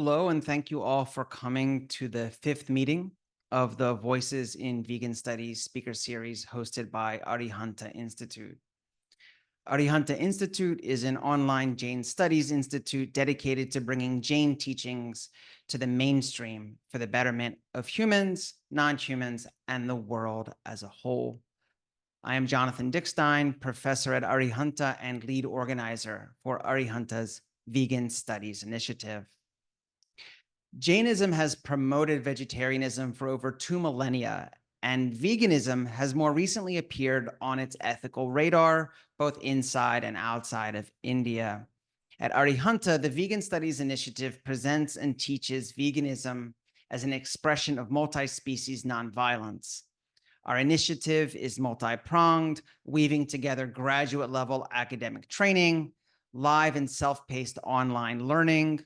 Hello, and thank you all for coming to the fifth meeting of the Voices in Vegan Studies speaker series hosted by Arihanta Institute. Arihanta Institute is an online Jain Studies institute dedicated to bringing Jain teachings to the mainstream for the betterment of humans, non-humans, and the world as a whole. I am Jonathan Dickstein, professor at Arihanta and lead organizer for Arihanta's Vegan Studies Initiative. Jainism has promoted vegetarianism for over 2 millennia, and veganism has more recently appeared on its ethical radar, both inside and outside of India. At Arihanta, the Vegan Studies Initiative presents and teaches veganism as an expression of multi-species nonviolence. Our initiative is multi-pronged, weaving together graduate-level academic training, live and self-paced online learning,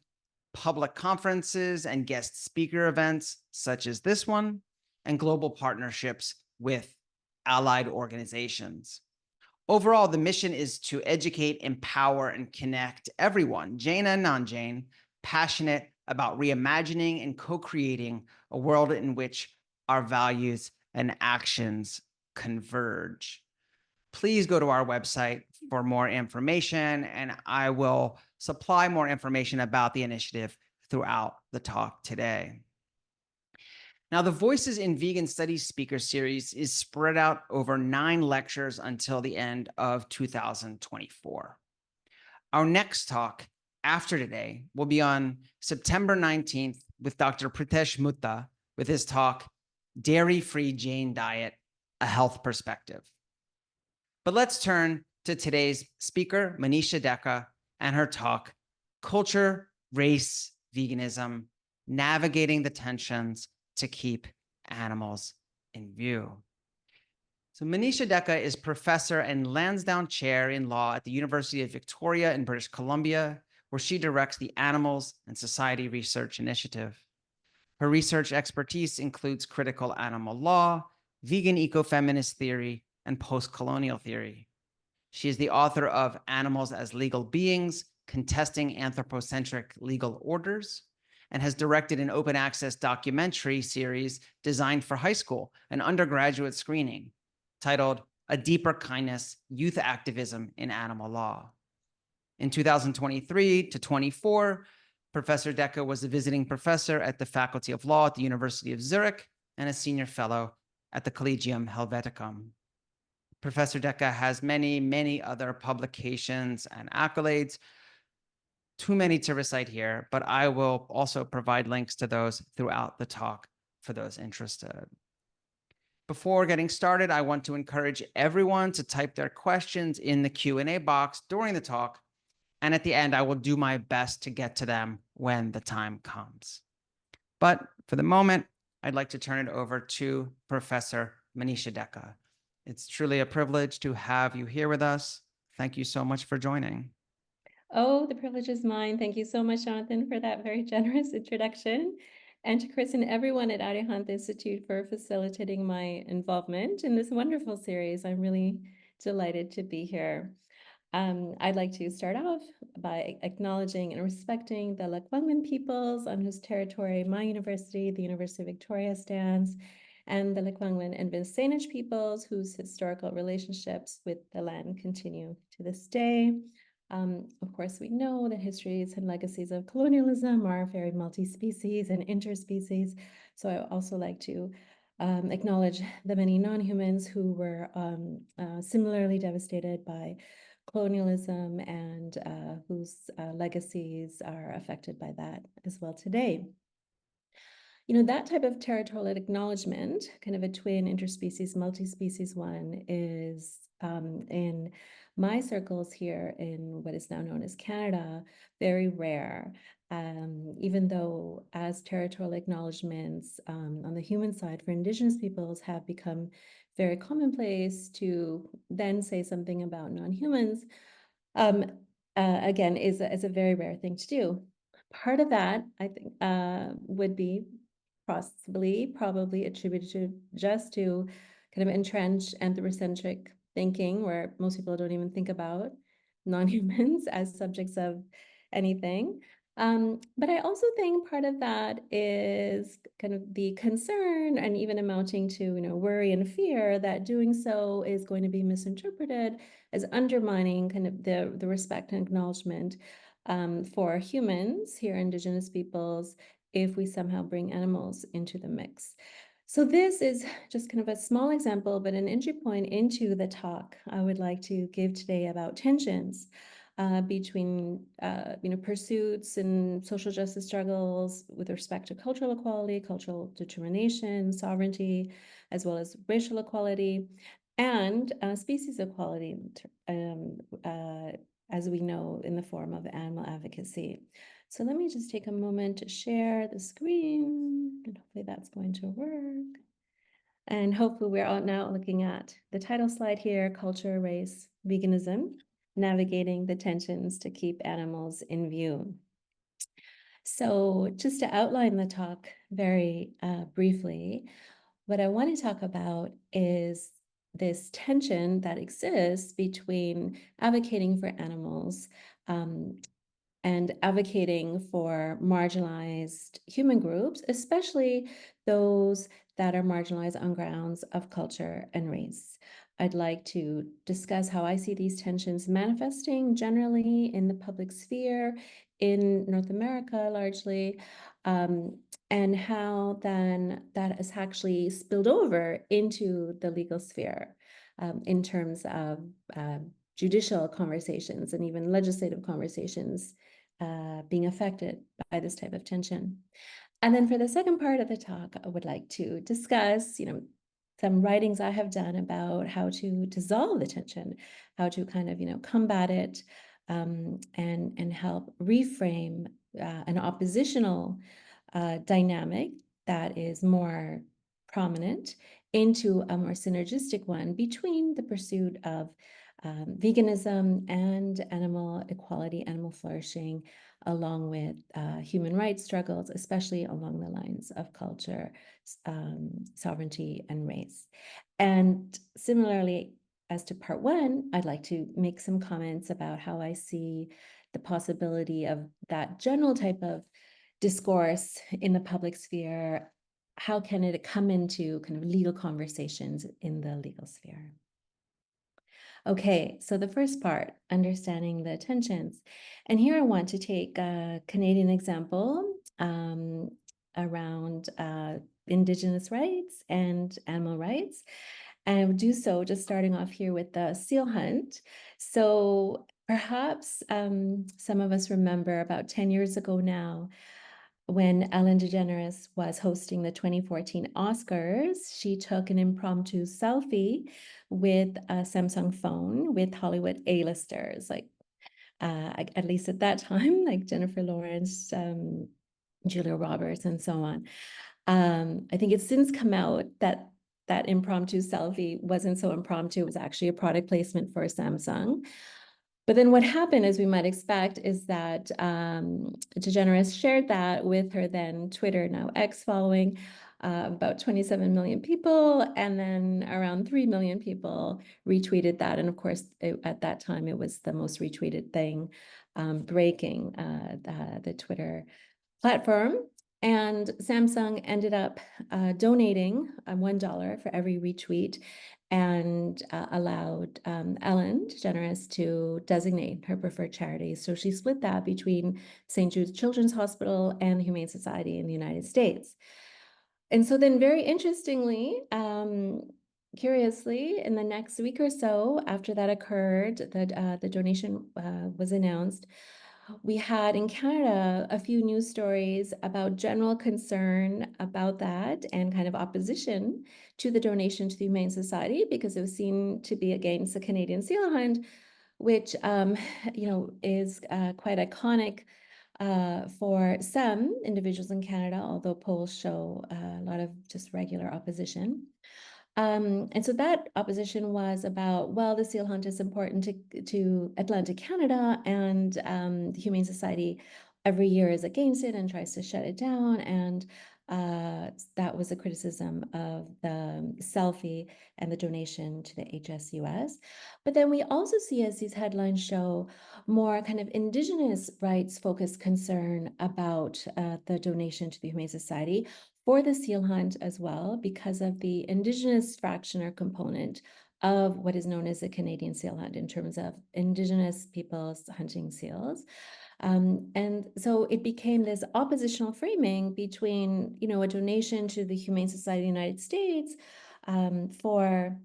public conferences and guest speaker events such as this one, and global partnerships with allied organizations. Overall, the mission is to educate, empower, and connect everyone, Jain and non-Jain, passionate about reimagining and co-creating a world in which our values and actions converge. Please go to our website for more information, and I will supply more information about the initiative throughout the talk today. Now, the Voices in Vegan Studies speaker series is spread out over 9 lectures until the end of 2024. Our next talk after today will be on September 19th with Dr. Pritesh Mutta with his talk, Dairy-Free Jain Diet, a Health Perspective. But let's turn to today's speaker, Maneesha Deckha, and her talk, Culture, Race, Veganism, Navigating the Tensions to Keep Animals in View. So Maneesha Deckha is Professor and Lansdowne Chair in Law at the University of Victoria in British Columbia, where she directs the Animals and Society Research Initiative. Her research expertise includes critical animal law, vegan ecofeminist theory, and postcolonial theory. She is the author of Animals as Legal Beings, Contesting Anthropocentric Legal Orders, and has directed an open access documentary series designed for high school and undergraduate screening titled A Deeper Kindness, Youth Activism in Animal Law. In 2023 to 24, Professor Deckha was a visiting professor at the Faculty of Law at the University of Zurich and a senior fellow at the Collegium Helveticum. Professor Deckha has many, many other publications and accolades, too many to recite here, but I will also provide links to those throughout the talk for those interested. Before getting started, I want to encourage everyone to type their questions in the Q&A box during the talk, and at the end, I will do my best to get to them when the time comes. But for the moment, I'd like to turn it over to Professor Maneesha Deckha. It's truly a privilege to have you here with us. Thank you so much for joining. Oh, the privilege is mine. Thank you so much, Jonathan, for that very generous introduction. And to Chris and everyone at Arihanta Institute for facilitating my involvement in this wonderful series. I'm really delighted to be here. I'd like to start off by acknowledging and respecting the Lekwungen peoples on whose territory my university, the University of Victoria, stands, and the Lekwungen and Vincennes peoples whose historical relationships with the land continue to this day. Of course, we know that histories and legacies of colonialism are very multi-species and interspecies. So I also like to acknowledge the many non-humans who were similarly devastated by colonialism and whose legacies are affected by that as well today. You know, that type of territorial acknowledgement, kind of a twin interspecies, multi-species one, is in my circles here in what is now known as Canada, very rare. Even though as territorial acknowledgements on the human side for Indigenous peoples have become very commonplace, to then say something about non-humans, again, is a very rare thing to do. Part of that, I think, would be probably attributed just to kind of entrenched anthropocentric thinking, where most people don't even think about non-humans as subjects of anything. But I also think part of that is kind of the concern and even amounting to, worry and fear that doing so is going to be misinterpreted as undermining kind of the respect and acknowledgement for humans here, Indigenous peoples, if we somehow bring animals into the mix. So this is just kind of a small example, but an entry point into the talk I would like to give today about tensions between pursuits and social justice struggles with respect to cultural equality, cultural determination, sovereignty, as well as racial equality, and species equality, as we know, in the form of animal advocacy. So let me just take a moment to share the screen, and hopefully that's going to work. And hopefully we're all now looking at the title slide here, Culture, Race, Veganism, Navigating the Tensions to Keep Animals in View. So just to outline the talk very briefly, what I want to talk about is this tension that exists between advocating for animals and advocating for marginalized human groups, especially those that are marginalized on grounds of culture and race. I'd like to discuss how I see these tensions manifesting generally in the public sphere in North America largely, and how then that has actually spilled over into the legal sphere in terms of judicial conversations and even legislative conversations being affected by this type of tension. And then for the second part of the talk, I would like to discuss, some writings I have done about how to dissolve the tension, how to kind of, combat it, and help reframe an oppositional dynamic that is more prominent into a more synergistic one between the pursuit of veganism and animal equality, animal flourishing, along with human rights struggles, especially along the lines of culture, sovereignty, and race. And similarly, as to part one, I'd like to make some comments about how I see the possibility of that general type of discourse in the public sphere. How can it come into kind of legal conversations in the legal sphere? Okay, so the first part, understanding the tensions. And here I want to take a Canadian example around Indigenous rights and animal rights. And I would do so just starting off here with the seal hunt. So perhaps some of us remember about 10 years ago now, when Ellen DeGeneres was hosting the 2014 Oscars, she took an impromptu selfie with a Samsung phone with Hollywood A-listers, like at least at that time, like Jennifer Lawrence, Julia Roberts, and so on. I think it's since come out that that impromptu selfie wasn't so impromptu. It was actually a product placement for Samsung. But then what happened, as we might expect, is that DeGeneres shared that with her then Twitter, now X, following about 27 million people, and then around 3 million people retweeted that. And of course, at that time, it was the most retweeted thing, breaking the Twitter platform. And Samsung ended up donating $1 for every retweet and allowed Ellen DeGeneres to designate her preferred charity. So she split that between St. Jude's Children's Hospital and the Humane Society in the United States. And so then very interestingly, curiously, in the next week or so after that occurred, that the donation was announced, we had in Canada a few news stories about general concern about that and kind of opposition to the donation to the Humane Society because it was seen to be against the Canadian seal hunt, which is quite iconic for some individuals in Canada, although polls show a lot of just regular opposition. And so that opposition was about, well, the seal hunt is important to Atlantic Canada, and the Humane Society every year is against it and tries to shut it down. And that was a criticism of the selfie and the donation to the HSUS. But then we also see, as these headlines show, more kind of indigenous rights focused concern about the donation to the Humane Society for the seal hunt as well, because of the indigenous fraction or component of what is known as the Canadian seal hunt in terms of indigenous peoples hunting seals. And so it became this oppositional framing between, a donation to the Humane Society of the United States for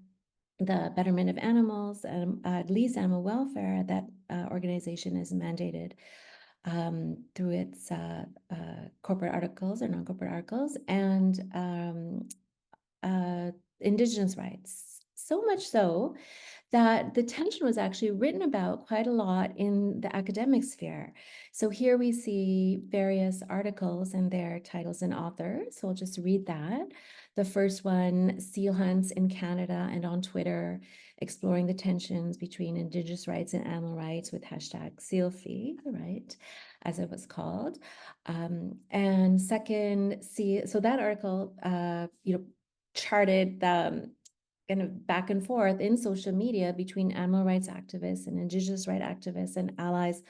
the betterment of animals, at least animal welfare, that organization is mandated through its corporate articles or non-corporate articles, and indigenous rights. So much so that the tension was actually written about quite a lot in the academic sphere. So here we see various articles and their titles and authors. So I'll just read that. The first one, Seal Hunts in Canada and on Twitter, exploring the tensions between Indigenous rights and animal rights with hashtag SealFee, right, as it was called. And second, so that article, charted the kind of back and forth in social media between animal rights activists and Indigenous rights activists and allies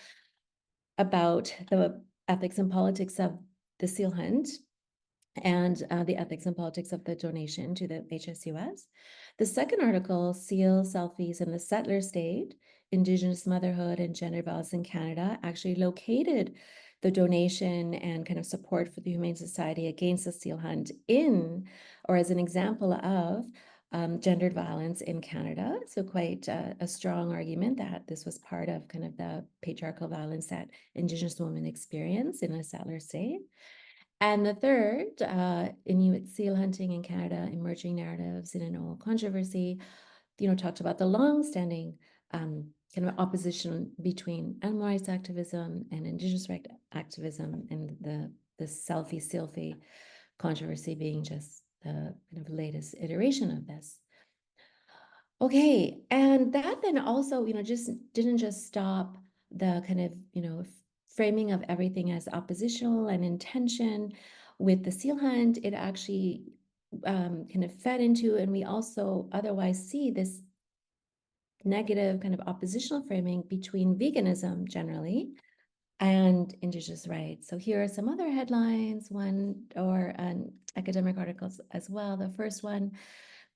about the ethics and politics of the seal hunt and the ethics and politics of the donation to the HSUS. The second article, Seal Selfies in the Settler State, Indigenous Motherhood and Gender Violence in Canada, actually located the donation and kind of support for the Humane Society against the seal hunt or as an example of gendered violence in Canada. So quite a strong argument that this was part of kind of the patriarchal violence that Indigenous women experience in a settler state. And the third, Inuit seal hunting in Canada, emerging narratives in an old controversy, talked about the long-standing kind of opposition between animal rights activism and Indigenous rights activism, and the selfie controversy being just the kind of latest iteration of this. Okay, and that then also, just didn't just stop the kind of, framing of everything as oppositional and in tension with the seal hunt. It actually kind of fed into, and we also otherwise see this negative kind of oppositional framing between veganism generally and Indigenous rights. So here are some other headlines, academic articles as well. The first one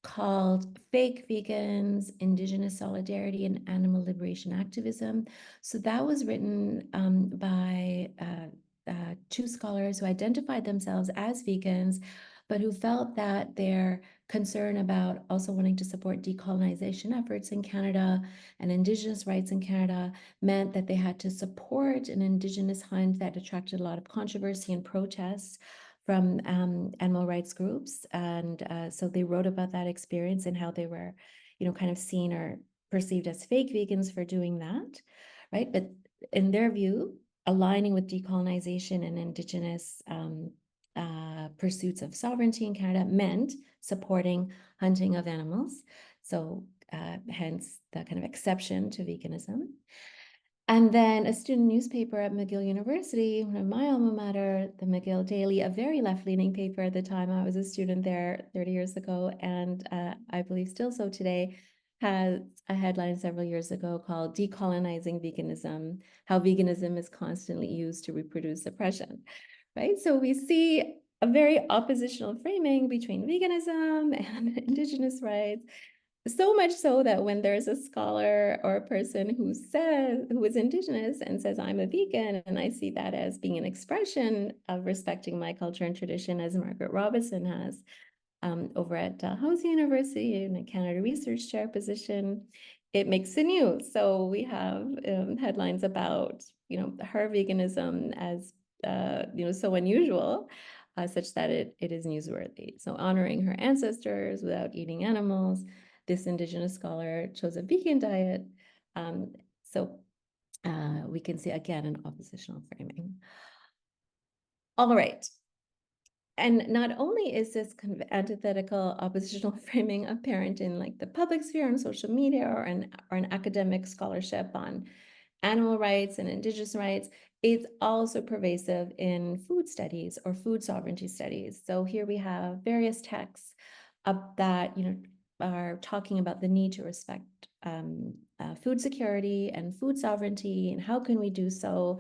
called Fake Vegans, Indigenous Solidarity and Animal Liberation Activism. So that was written by two scholars who identified themselves as vegans, but who felt that their concern about also wanting to support decolonization efforts in Canada and Indigenous rights in Canada meant that they had to support an Indigenous hunt that attracted a lot of controversy and protests from animal rights groups. And so they wrote about that experience and how they were, kind of seen or perceived as fake vegans for doing that, right? But in their view, aligning with decolonization and Indigenous pursuits of sovereignty in Canada meant supporting hunting of animals. So hence the kind of exception to veganism. And then a student newspaper at McGill University, one of my alma mater, the McGill Daily, a very left-leaning paper at the time. I was a student there 30 years ago, and I believe still so today, has a headline several years ago called Decolonizing Veganism, How Veganism is Constantly Used to Reproduce Oppression, right? So we see a very oppositional framing between veganism and Indigenous rights. So much so that when there's a scholar or a person who is Indigenous and says, I'm a vegan, and I see that as being an expression of respecting my culture and tradition, as Margaret Robison has over at Dalhousie University in a Canada Research Chair position, it makes the news. So we have headlines about, her veganism as, so unusual, such that it is newsworthy. So honoring her ancestors without eating animals. This Indigenous scholar chose a vegan diet. So we can see, again, an oppositional framing. All right. And not only is this kind of antithetical oppositional framing apparent in like the public sphere on social media or an academic scholarship on animal rights and indigenous rights, it's also pervasive in food studies or food sovereignty studies. So here we have various texts that are talking about the need to respect food security and food sovereignty, and how can we do so.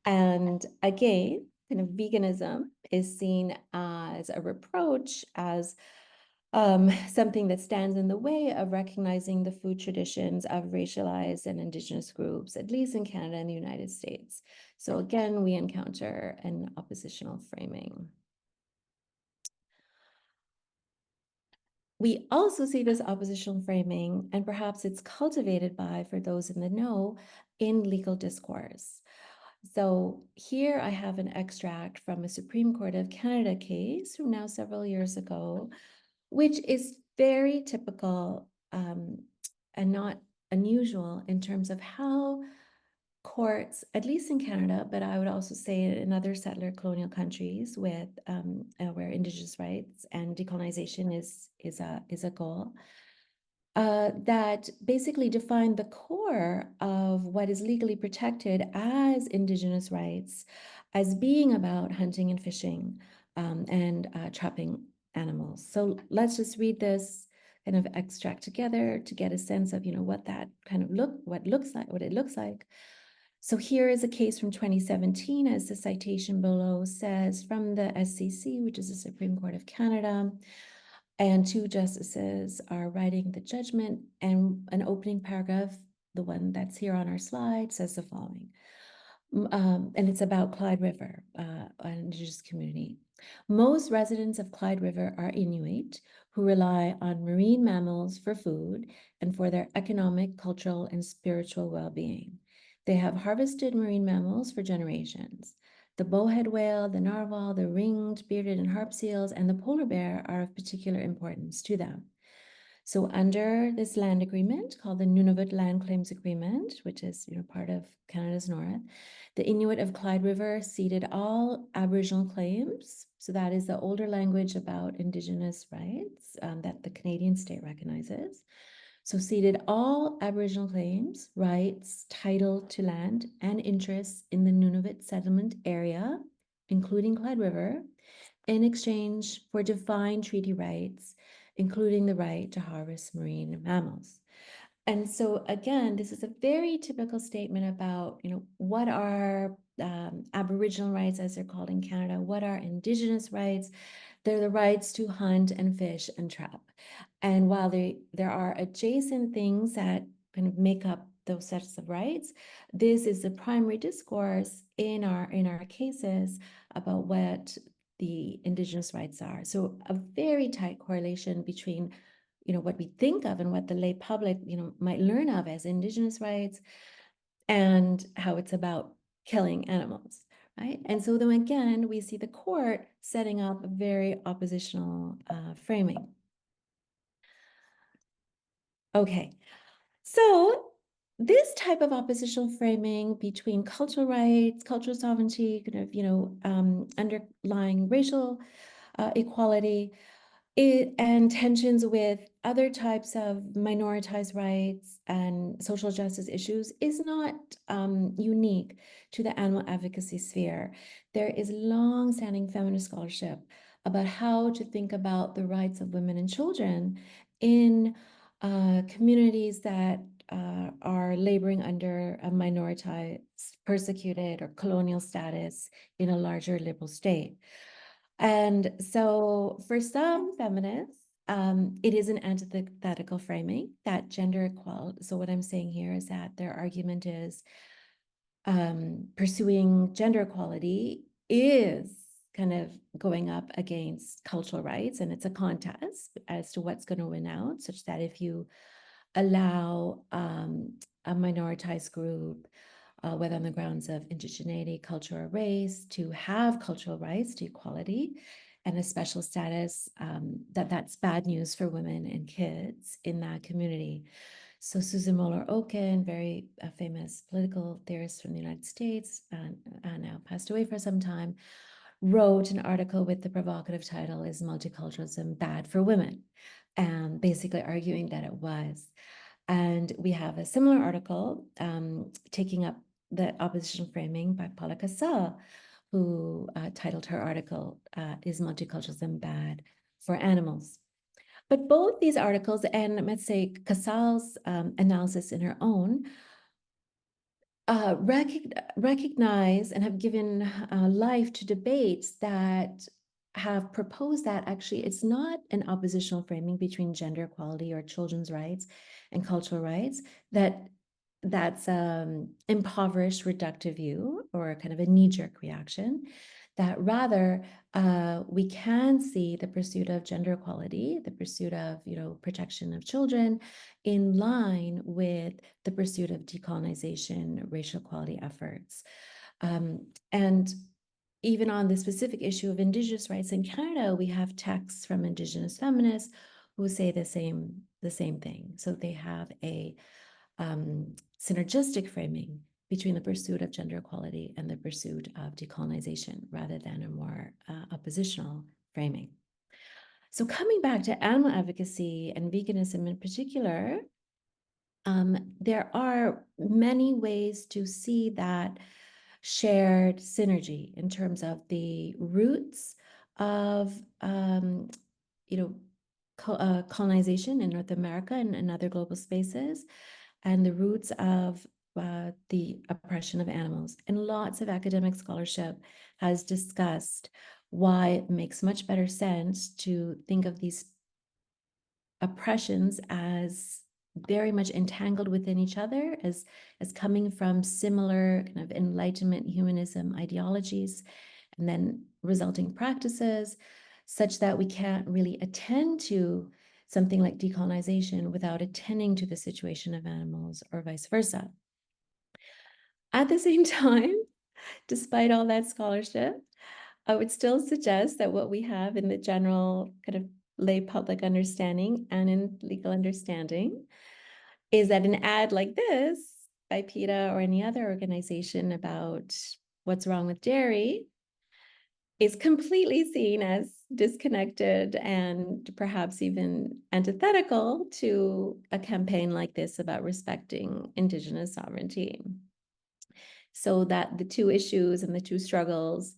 And again, kind of veganism is seen as a reproach, as something that stands in the way of recognizing the food traditions of racialized and indigenous groups, at least in Canada and the United States. So again, we encounter an oppositional framing. We also see this oppositional framing, and perhaps it's cultivated by, for those in the know, in legal discourse. So here I have an extract from a Supreme Court of Canada case from now several years ago, which is very typical and not unusual in terms of how courts, at least in Canada, but I would also say in other settler colonial countries with where Indigenous rights and decolonization is a goal, that basically define the core of what is legally protected as Indigenous rights as being about hunting and fishing and trapping animals. So let's just read this kind of extract together to get a sense of, what that kind of what it looks like. So here is a case from 2017, as the citation below says, from the SCC, which is the Supreme Court of Canada. And two justices are writing the judgment, and an opening paragraph, the one that's here on our slide, says the following. And it's about Clyde River, an Indigenous community. Most residents of Clyde River are Inuit who rely on marine mammals for food and for their economic, cultural, and spiritual well-being. They have harvested marine mammals for generations. The bowhead whale, the narwhal, the ringed, bearded, and harp seals, and the polar bear are of particular importance to them. So under this land agreement called the Nunavut Land Claims Agreement, which is part of Canada's North, the Inuit of Clyde River ceded all Aboriginal claims. So that is the older language about Indigenous rights that the Canadian state recognizes. So ceded all Aboriginal claims, rights, title to land, and interests in the Nunavut settlement area, including Clyde River, in exchange for defined treaty rights, including the right to harvest marine mammals. And so again, this is a very typical statement about, what are Aboriginal rights, as they're called in Canada, what are Indigenous rights? They're the rights to hunt and fish and trap. And while there are adjacent things that kind of make up those sets of rights, this is the primary discourse in our cases about what the Indigenous rights are. So a very tight correlation between what we think of and what the lay public might learn of as Indigenous rights, and how it's about killing animals, right? And so then again, we see the court setting up a very oppositional framing. Okay, so this type of oppositional framing between cultural rights, cultural sovereignty, kind of underlying racial equality, and tensions with other types of minoritized rights and social justice issues is not unique to the animal advocacy sphere. There is long-standing feminist scholarship about how to think about the rights of women and children in communities that are laboring under a minoritized, persecuted, or colonial status in a larger liberal state. And so for some feminists, it is an antithetical framing that gender equality. So what I'm saying here is that their argument is pursuing gender equality is kind of going up against cultural rights, and it's a contest as to what's going to win out, such that if you allow a minoritized group, whether on the grounds of indigeneity, culture, or race, to have cultural rights to equality and a special status, that's bad news for women and kids in that community. So Susan Moller-Oken, very famous political theorist from the United States, now passed away for some time, wrote an article with the provocative title, "Is Multiculturalism Bad for Women?" And basically arguing that it was. And we have a similar article taking up the opposition framing by Paula Casal, who titled her article, Is Multiculturalism Bad for Animals? But both these articles, and let's say Casal's analysis in her own, recognize and have given life to debates that have proposed that actually it's not an oppositional framing between gender equality or children's rights and cultural rights, that's impoverished, reductive view or kind of a knee-jerk reaction, that rather we can see the pursuit of gender equality, the pursuit of protection of children in line with the pursuit of decolonization, racial equality efforts. And even on the specific issue of Indigenous rights in Canada, we have texts from Indigenous feminists who say the same thing. So they have a synergistic framing between the pursuit of gender equality and the pursuit of decolonization, rather than a more oppositional framing. So coming back to animal advocacy and veganism in particular, there are many ways to see that shared synergy in terms of the roots of colonization in North America and other global spaces, and the roots of the oppression of animals. And lots of academic scholarship has discussed why it makes much better sense to think of these oppressions as very much entangled within each other, as coming from similar kind of Enlightenment humanism ideologies, and then resulting practices, such that we can't really attend to something like decolonization without attending to the situation of animals, or vice versa. At the same time, despite all that scholarship, I would still suggest that what we have in the general kind of lay public understanding and in legal understanding is that an ad like this by PETA or any other organization about what's wrong with dairy is completely seen as disconnected and perhaps even antithetical to a campaign like this about respecting Indigenous sovereignty. So that the two issues and the two struggles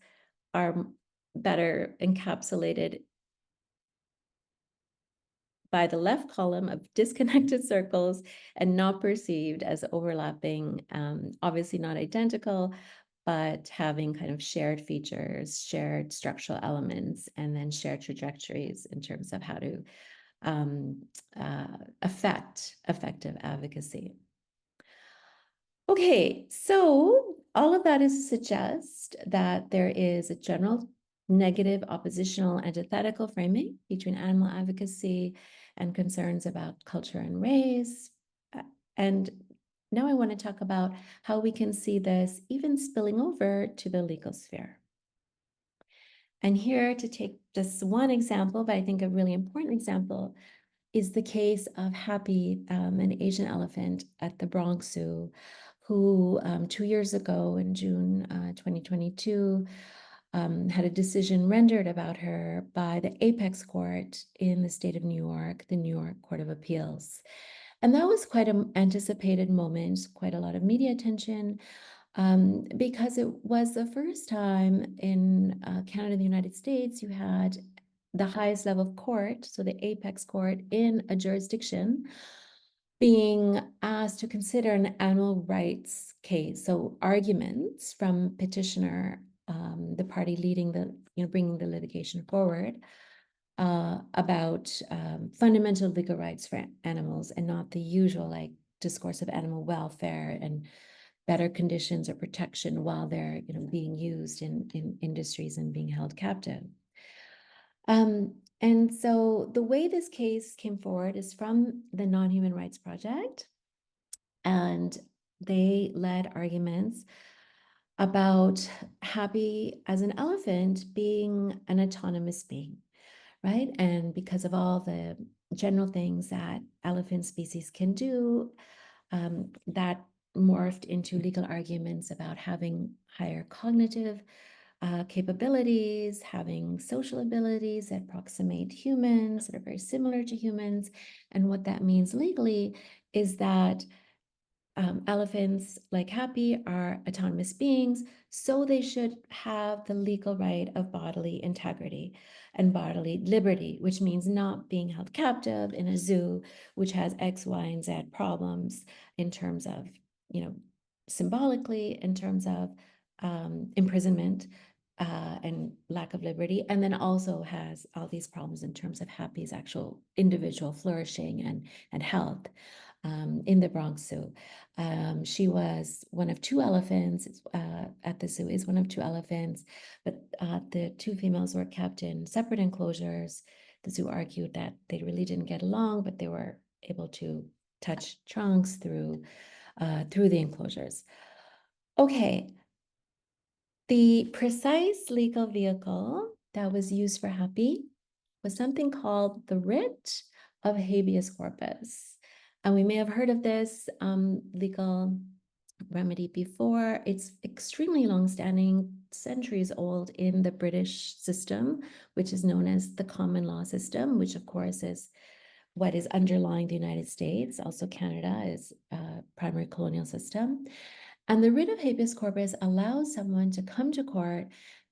are better encapsulated by the left column of disconnected circles and not perceived as overlapping, obviously not identical, but having kind of shared features, shared structural elements, and then shared trajectories in terms of how to affect effective advocacy. Okay, so all of that is to suggest that there is a general negative, oppositional, antithetical framing between animal advocacy and concerns about culture and race. And now I want to talk about how we can see this even spilling over to the legal sphere. And here, to take just one example, but I think a really important example, is the case of Happy, an Asian elephant at the Bronx Zoo, who 2 years ago in June 2022 had a decision rendered about her by the Apex Court in the state of New York, the New York Court of Appeals. And that was quite an anticipated moment, quite a lot of media attention, because it was the first time in Canada and the United States you had the highest level of court, so the Apex Court in a jurisdiction, being asked to consider an animal rights case. So arguments from petitioner, the party leading the, bringing the litigation forward, about fundamental legal rights for animals, and not the usual like discourse of animal welfare and better conditions or protection while they're being used in industries and being held captive. And so the way this case came forward is from the Non-Human Rights Project, and they led arguments about Happy as an elephant being an autonomous being, right? And because of all the general things that elephant species can do, that morphed into legal arguments about having higher cognitive capabilities, having social abilities that approximate humans, that are very similar to humans. And what that means legally is that elephants, like Happy, are autonomous beings, so they should have the legal right of bodily integrity and bodily liberty, which means not being held captive in a zoo, which has X, Y, and Z problems in terms of, symbolically, in terms of imprisonment and lack of liberty, and then also has all these problems in terms of Happy's actual individual flourishing and health in the Bronx Zoo. She was one of two elephants at the zoo, is one of two elephants, but the two females were kept in separate enclosures. The zoo argued that they really didn't get along, but they were able to touch trunks through the enclosures. Okay, the precise legal vehicle that was used for Happy was something called the writ of habeas corpus. And we may have heard of this legal remedy before. It's extremely longstanding, centuries old in the British system, which is known as the common law system, which of course is what is underlying the United States. Also Canada is a primary colonial system. And the writ of habeas corpus allows someone to come to court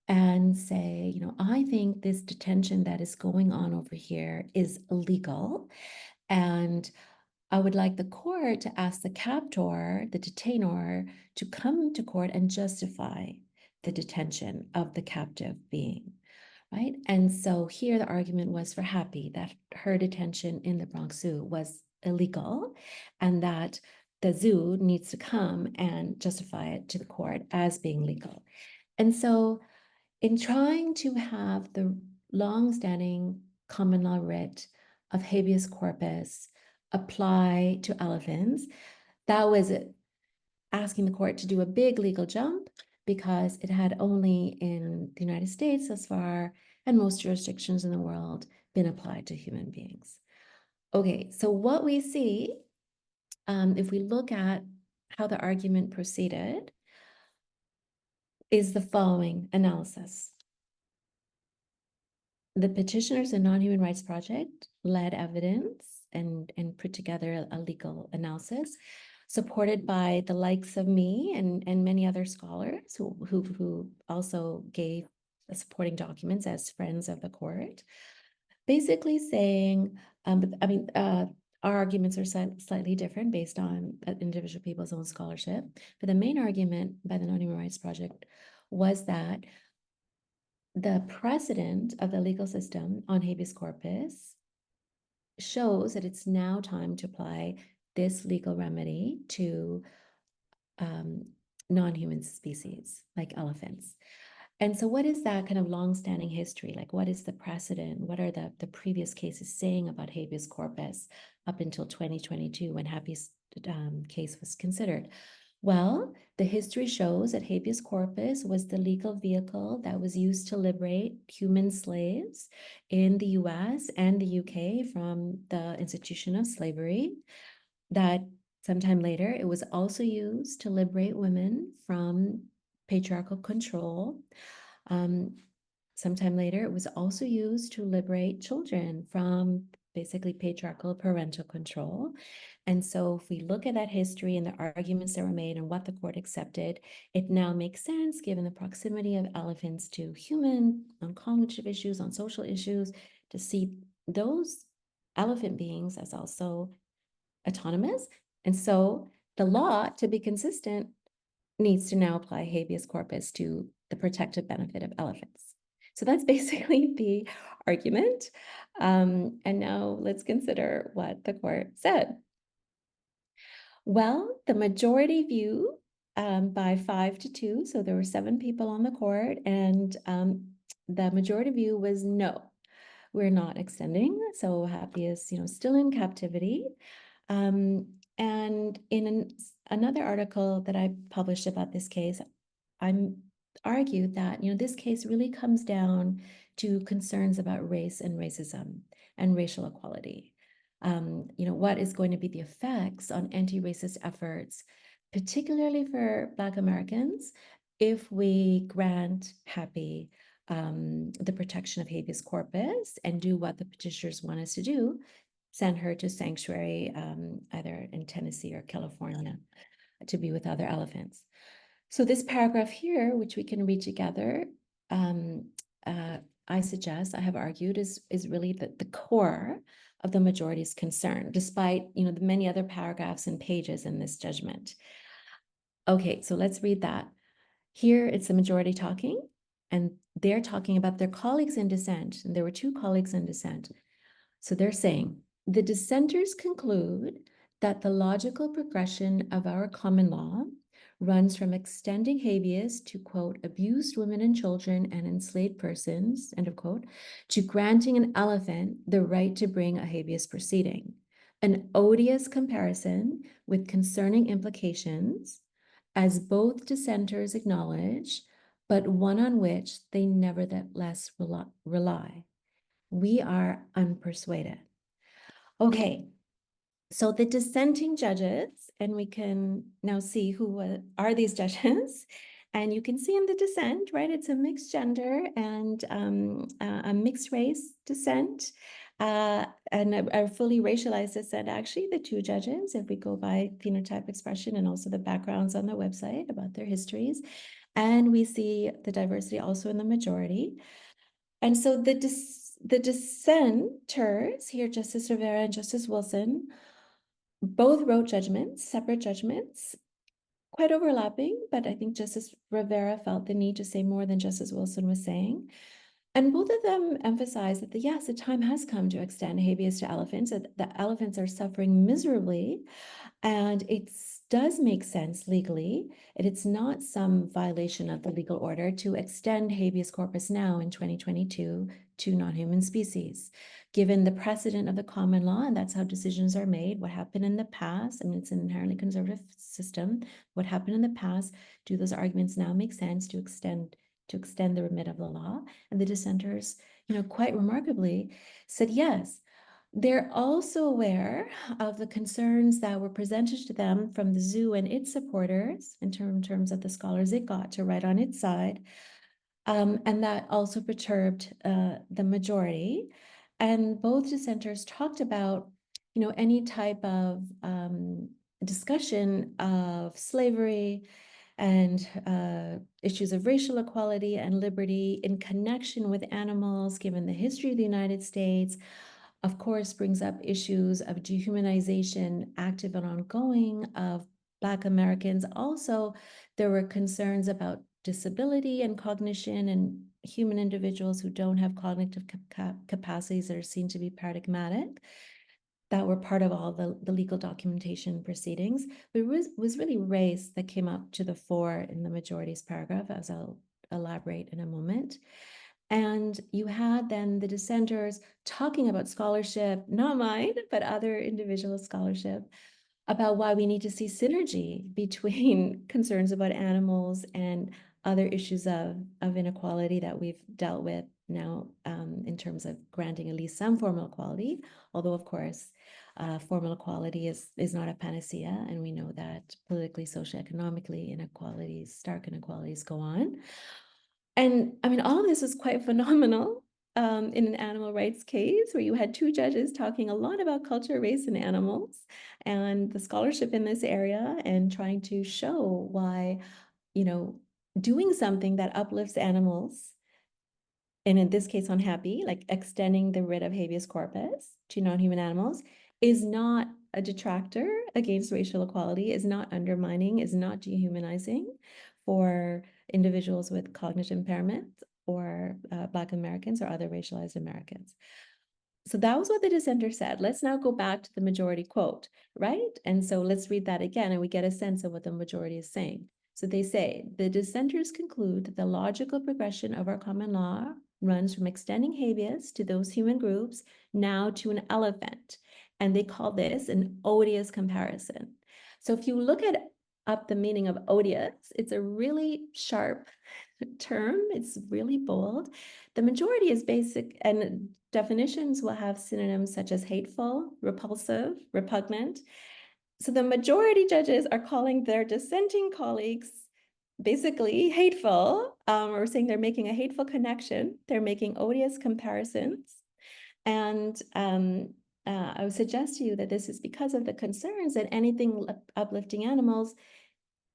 and say, I think this detention that is going on over here is illegal. And I would like the court to ask the captor, the detainor, to come to court and justify the detention of the captive being, right? And so here the argument was for Happy that her detention in the Bronx Zoo was illegal and that the zoo needs to come and justify it to the court as being legal. And so in trying to have the long-standing common law writ of habeas corpus apply to elephants, that was asking the court to do a big legal jump because it had only in the United States thus far, and most jurisdictions in the world, been applied to human beings. Okay, so what we see, if we look at how the argument proceeded, is the following analysis. The petitioners and Non-Human Rights Project led evidence and put together a legal analysis supported by the likes of me and many other scholars who also gave supporting documents as friends of the court, basically saying, our arguments are slightly different based on individual people's own scholarship, but the main argument by the Non-Human Rights Project was that the precedent of the legal system on habeas corpus shows that it's now time to apply this legal remedy to non-human species like elephants. And so what is that kind of long-standing history? Like, what is the precedent? What are the previous cases saying about habeas corpus up until 2022 when Happy's case was considered? Well, the history shows that habeas corpus was the legal vehicle that was used to liberate human slaves in the US and the UK from the institution of slavery. That sometime later, it was also used to liberate women from patriarchal control. Sometime later, it was also used to liberate children from basically patriarchal parental control. And so if we look at that history and the arguments that were made and what the court accepted, it now makes sense given the proximity of elephants to human, on cognitive issues, on social issues, to see those elephant beings as also autonomous. And so the law, to be consistent, needs to now apply habeas corpus to the protective benefit of elephants. So that's basically the argument. And now let's consider what the court said. Well, the majority view by 5-2, so there were 7 people on the court, and the majority view was no, we're not extending. So Happy is, still in captivity. And in another article that I published about this case, I'm argued that, this case really comes down to concerns about race and racism and racial equality. What is going to be the effects on anti-racist efforts, particularly for Black Americans, if we grant Happy the protection of habeas corpus and do what the petitioners want us to do, sent her to sanctuary, either in Tennessee or California, to be with other elephants. So this paragraph here, which we can read together, I suggest, I have argued, is really the core of the majority's concern, despite the many other paragraphs and pages in this judgment. Okay, so let's read that. Here it's the majority talking, and they're talking about their colleagues in dissent, and there were two colleagues in dissent. So they're saying, the dissenters conclude that the logical progression of our common law runs from extending habeas to, quote, abused women and children and enslaved persons, end of quote, to granting an elephant the right to bring a habeas proceeding. An odious comparison with concerning implications, as both dissenters acknowledge, but one on which they nevertheless rely. We are unpersuaded. Okay, so the dissenting judges, and we can now see who are these judges. And you can see in the dissent, right, it's a mixed gender and a mixed race dissent and a fully racialized dissent. Actually, the two judges, if we go by phenotype expression and also the backgrounds on the website about their histories, and we see the diversity also in the majority. And so the dissenters here, Justice Rivera and Justice Wilson, both wrote judgments, separate judgments, quite overlapping, but I think Justice Rivera felt the need to say more than Justice Wilson was saying. And both of them emphasized that yes, the time has come to extend habeas to elephants, that the elephants are suffering miserably, and it does make sense legally, and it's not some violation of the legal order to extend habeas corpus now in 2022 to non-human species, given the precedent of the common law, and that's how decisions are made. What happened in the past, I mean, it's an inherently conservative system. What happened in the past, do those arguments now make sense to extend the remit of the law? And the dissenters, quite remarkably said yes. They're also aware of the concerns that were presented to them from the zoo and its supporters in terms of the scholars it got to write on its side. And that also perturbed the majority. And both dissenters talked about, any type of discussion of slavery and issues of racial equality and liberty in connection with animals, given the history of the United States, of course, brings up issues of dehumanization, active and ongoing, of Black Americans. Also, there were concerns about disability and cognition and human individuals who don't have cognitive capacities that are seen to be paradigmatic, that were part of all the legal documentation proceedings. But it was really race that came up to the fore in the majority's paragraph, as I'll elaborate in a moment. And you had then the dissenters talking about scholarship, not mine, but other individual scholarship, about why we need to see synergy between concerns about animals and other issues of inequality that we've dealt with now in terms of granting at least some formal equality, although of course formal equality is not a panacea, and we know that politically, socioeconomically, inequalities, stark inequalities go on. And I mean, all of this was quite phenomenal in an animal rights case where you had two judges talking a lot about culture, race, and animals and the scholarship in this area, and trying to show why, doing something that uplifts animals, and in this case, unhappy, like extending the writ of habeas corpus to non-human animals, is not a detractor against racial equality, is not undermining, is not dehumanizing for individuals with cognitive impairment or Black Americans or other racialized Americans. So that was what the dissenter said. Let's now go back to the majority quote, right? And so let's read that again and we get a sense of what the majority is saying. So they say, the dissenters conclude that the logical progression of our common law runs from extending habeas to those human groups now to an elephant. And they call this an odious comparison. So if you look up the meaning of odious, it's a really sharp term. It's really bold. The majority is basic, and definitions will have synonyms such as hateful, repulsive, repugnant. So the majority judges are calling their dissenting colleagues basically hateful, or saying they're making a hateful connection. They're making odious comparisons. And I would suggest to you that this is because of the concerns that anything uplifting animals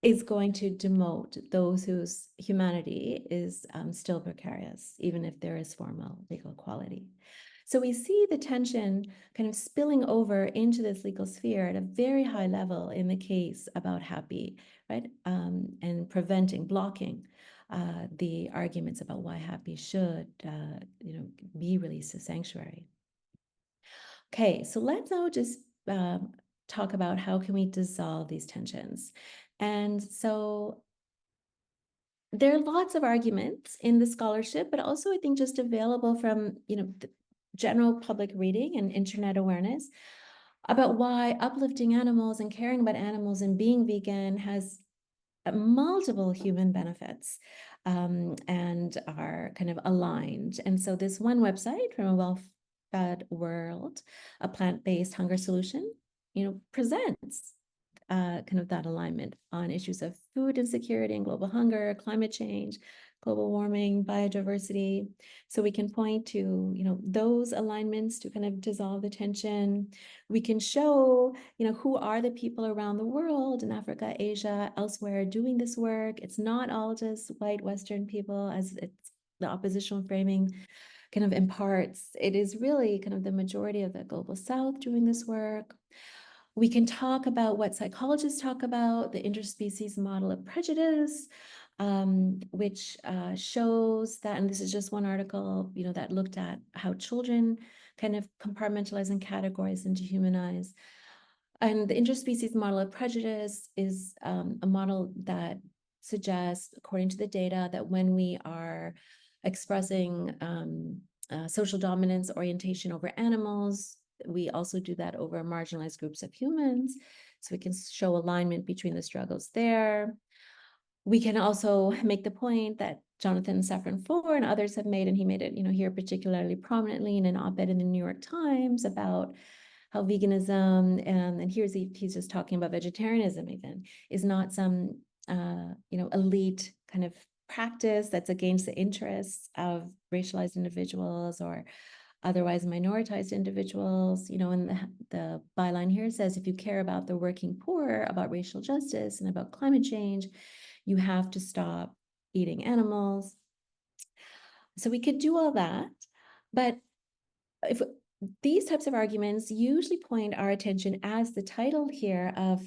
is going to demote those whose humanity is still precarious, even if there is formal legal equality. So we see the tension kind of spilling over into this legal sphere at a very high level in the case about Happy, right? And preventing, blocking the arguments about why Happy should, be released to sanctuary. Okay, so let's now just talk about how can we dissolve these tensions. And so there are lots of arguments in the scholarship, but also I think just available from, the general public reading and internet awareness about why uplifting animals and caring about animals and being vegan has multiple human benefits and are kind of aligned. And so this one website from a well-fed world, a plant-based hunger solution, presents kind of that alignment on issues of food insecurity and global hunger, climate change, global warming, biodiversity. So we can point to, those alignments to kind of dissolve the tension. We can show, who are the people around the world in Africa, Asia, elsewhere doing this work. It's not all just white Western people, as it's the oppositional framing kind of imparts. It is really kind of the majority of the global South doing this work. We can talk about what psychologists talk about, the interspecies model of prejudice, which shows that, and this is just one article, that looked at how children kind of compartmentalize and categorize and dehumanize. And the interspecies model of prejudice is a model that suggests, according to the data, that when we are expressing social dominance orientation over animals, we also do that over marginalized groups of humans. So we can show alignment between the struggles there. We can also make the point that Jonathan Safran Foer and others have made, and he made it, here particularly prominently in an op-ed in the New York Times about how veganism, and he's just talking about vegetarianism even, is not some, elite kind of practice that's against the interests of racialized individuals or otherwise minoritized individuals, and the byline here says, if you care about the working poor, about racial justice, and about climate change, you have to stop eating animals. So we could do all that, but if these types of arguments usually point our attention, as the title here of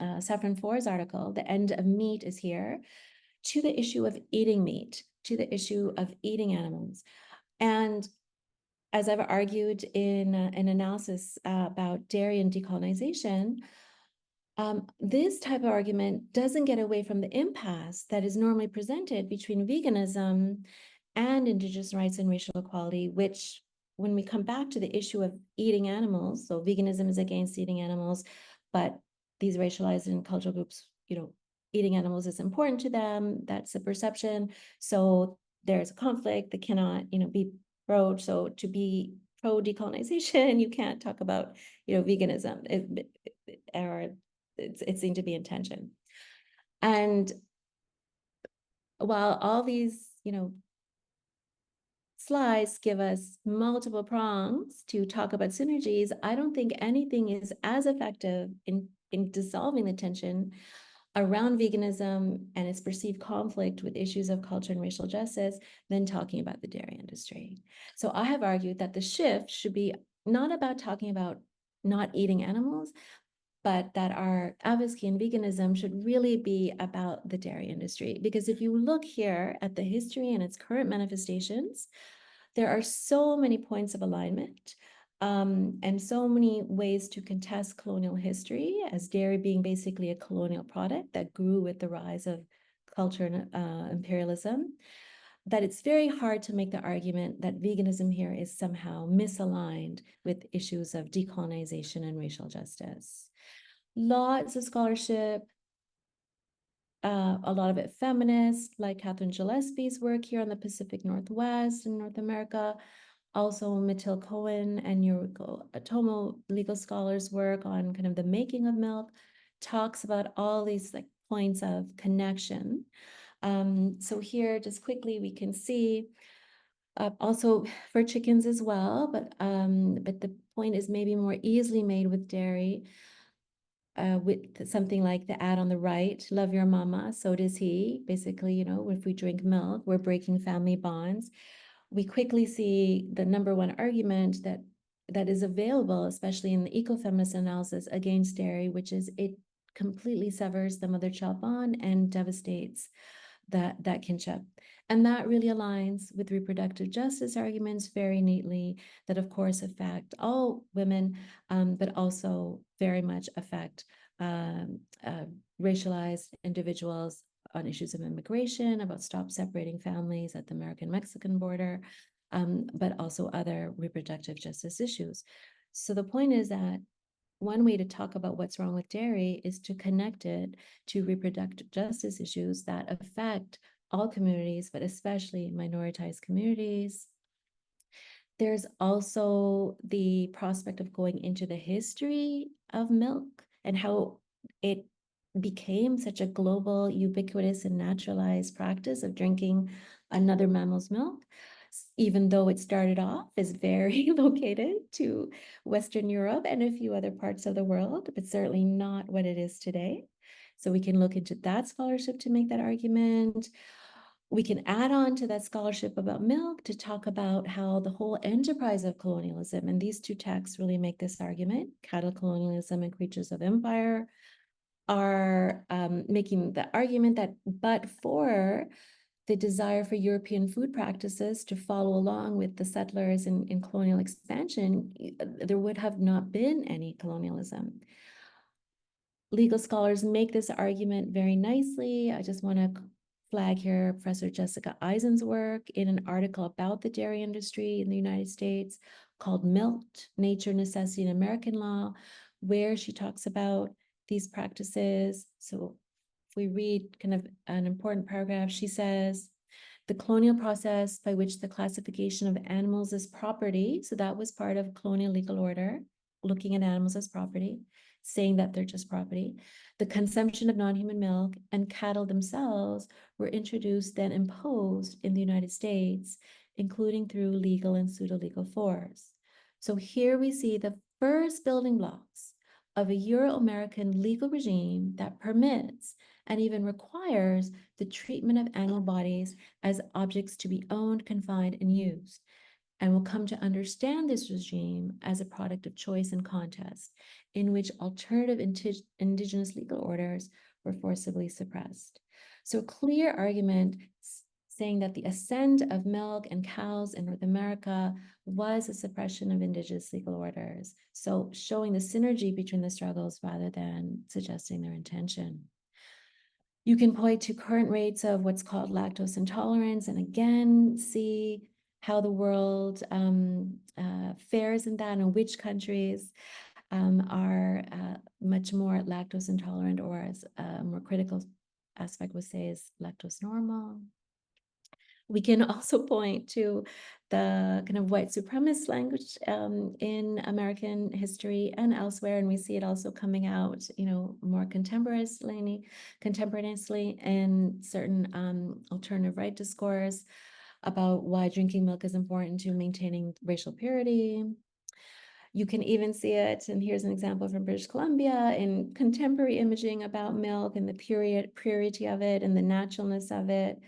Safran Foer's article, The End of Meat is Here, to the issue of eating meat, to the issue of eating animals. And as I've argued in an analysis about dairy and decolonization, this type of argument doesn't get away from the impasse that is normally presented between veganism and Indigenous rights and racial equality, which, when we come back to the issue of eating animals, so veganism is against eating animals, but these racialized and cultural groups, eating animals is important to them. That's the perception. So there's a conflict that cannot, be broached. So to be pro decolonization, you can't talk about, veganism, it seemed to be in tension. And while all these, slides give us multiple prongs to talk about synergies, I don't think anything is as effective in dissolving the tension around veganism and its perceived conflict with issues of culture and racial justice than talking about the dairy industry. So I have argued that the shift should be not about talking about not eating animals, but that our advocacy in veganism should really be about the dairy industry. Because if you look here at the history and its current manifestations, there are so many points of alignment and so many ways to contest colonial history, as dairy being basically a colonial product that grew with the rise of culture and imperialism, that it's very hard to make the argument that veganism here is somehow misaligned with issues of decolonization and racial justice. Lots of scholarship, a lot of it feminist, like Catherine Gillespie's work here on the Pacific Northwest in North America. Also, Matil Cohen and Yuriko Atomo, legal scholars' work on kind of the making of milk, talks about all these points of connection. So here, just quickly, we can see also for chickens as well, but the point is maybe more easily made with dairy, with something like the ad on the right, love your mama, so does he. Basically, if we drink milk, we're breaking family bonds. We quickly see the number one argument that is available, especially in the ecofeminist analysis against dairy, which is it completely severs the mother-child bond and devastates that kinship. And that really aligns with reproductive justice arguments very neatly that, of course, affect all women, but also very much affect racialized individuals on issues of immigration, about stop separating families at the American-Mexican border, but also other reproductive justice issues. So the point is that one way to talk about what's wrong with dairy is to connect it to reproductive justice issues that affect all communities, but especially minoritized communities. There's also the prospect of going into the history of milk and how it became such a global, ubiquitous, and naturalized practice of drinking another mammal's milk, even though it started off as very located to Western Europe and a few other parts of the world, but certainly not what it is today. So we can look into that scholarship to make that argument. We can add on to that scholarship about milk to talk about how the whole enterprise of colonialism, and these two texts really make this argument, cattle colonialism and creatures of empire, are making the argument that but for the desire for European food practices to follow along with the settlers in colonial expansion, there would have not been any colonialism. Legal scholars make this argument very nicely. I just want to flag here Professor Jessica Eisen's work in an article about the dairy industry in the United States called Milked, Nature, Necessity, and American Law, where she talks about these practices. So if we read kind of an important paragraph, she says, the colonial process by which the classification of animals as property, so that was part of colonial legal order, looking at animals as property, saying that they're just property. The consumption of non-human milk and cattle themselves were introduced, then imposed in the United States, including through legal and pseudo-legal force. So here we see the first building blocks of a Euro-American legal regime that permits and even requires the treatment of animal bodies as objects to be owned, confined, and used, and will come to understand this regime as a product of choice and contest, in which alternative indigenous legal orders were forcibly suppressed. So a clear argument saying that the ascent of milk and cows in North America was a suppression of indigenous legal orders. So showing the synergy between the struggles rather than suggesting their intention. You can point to current rates of what's called lactose intolerance, and again, see how the world fares in that, and which countries are much more lactose intolerant, or as a more critical aspect would say is lactose normal. We can also point to the kind of white supremacist language in American history and elsewhere, and we see it also coming out, more contemporaneously in certain alternative right discourse about why drinking milk is important to maintaining racial purity. You can even see it, and here's an example from British Columbia, in contemporary imaging about milk and the purity of it and the naturalness of it.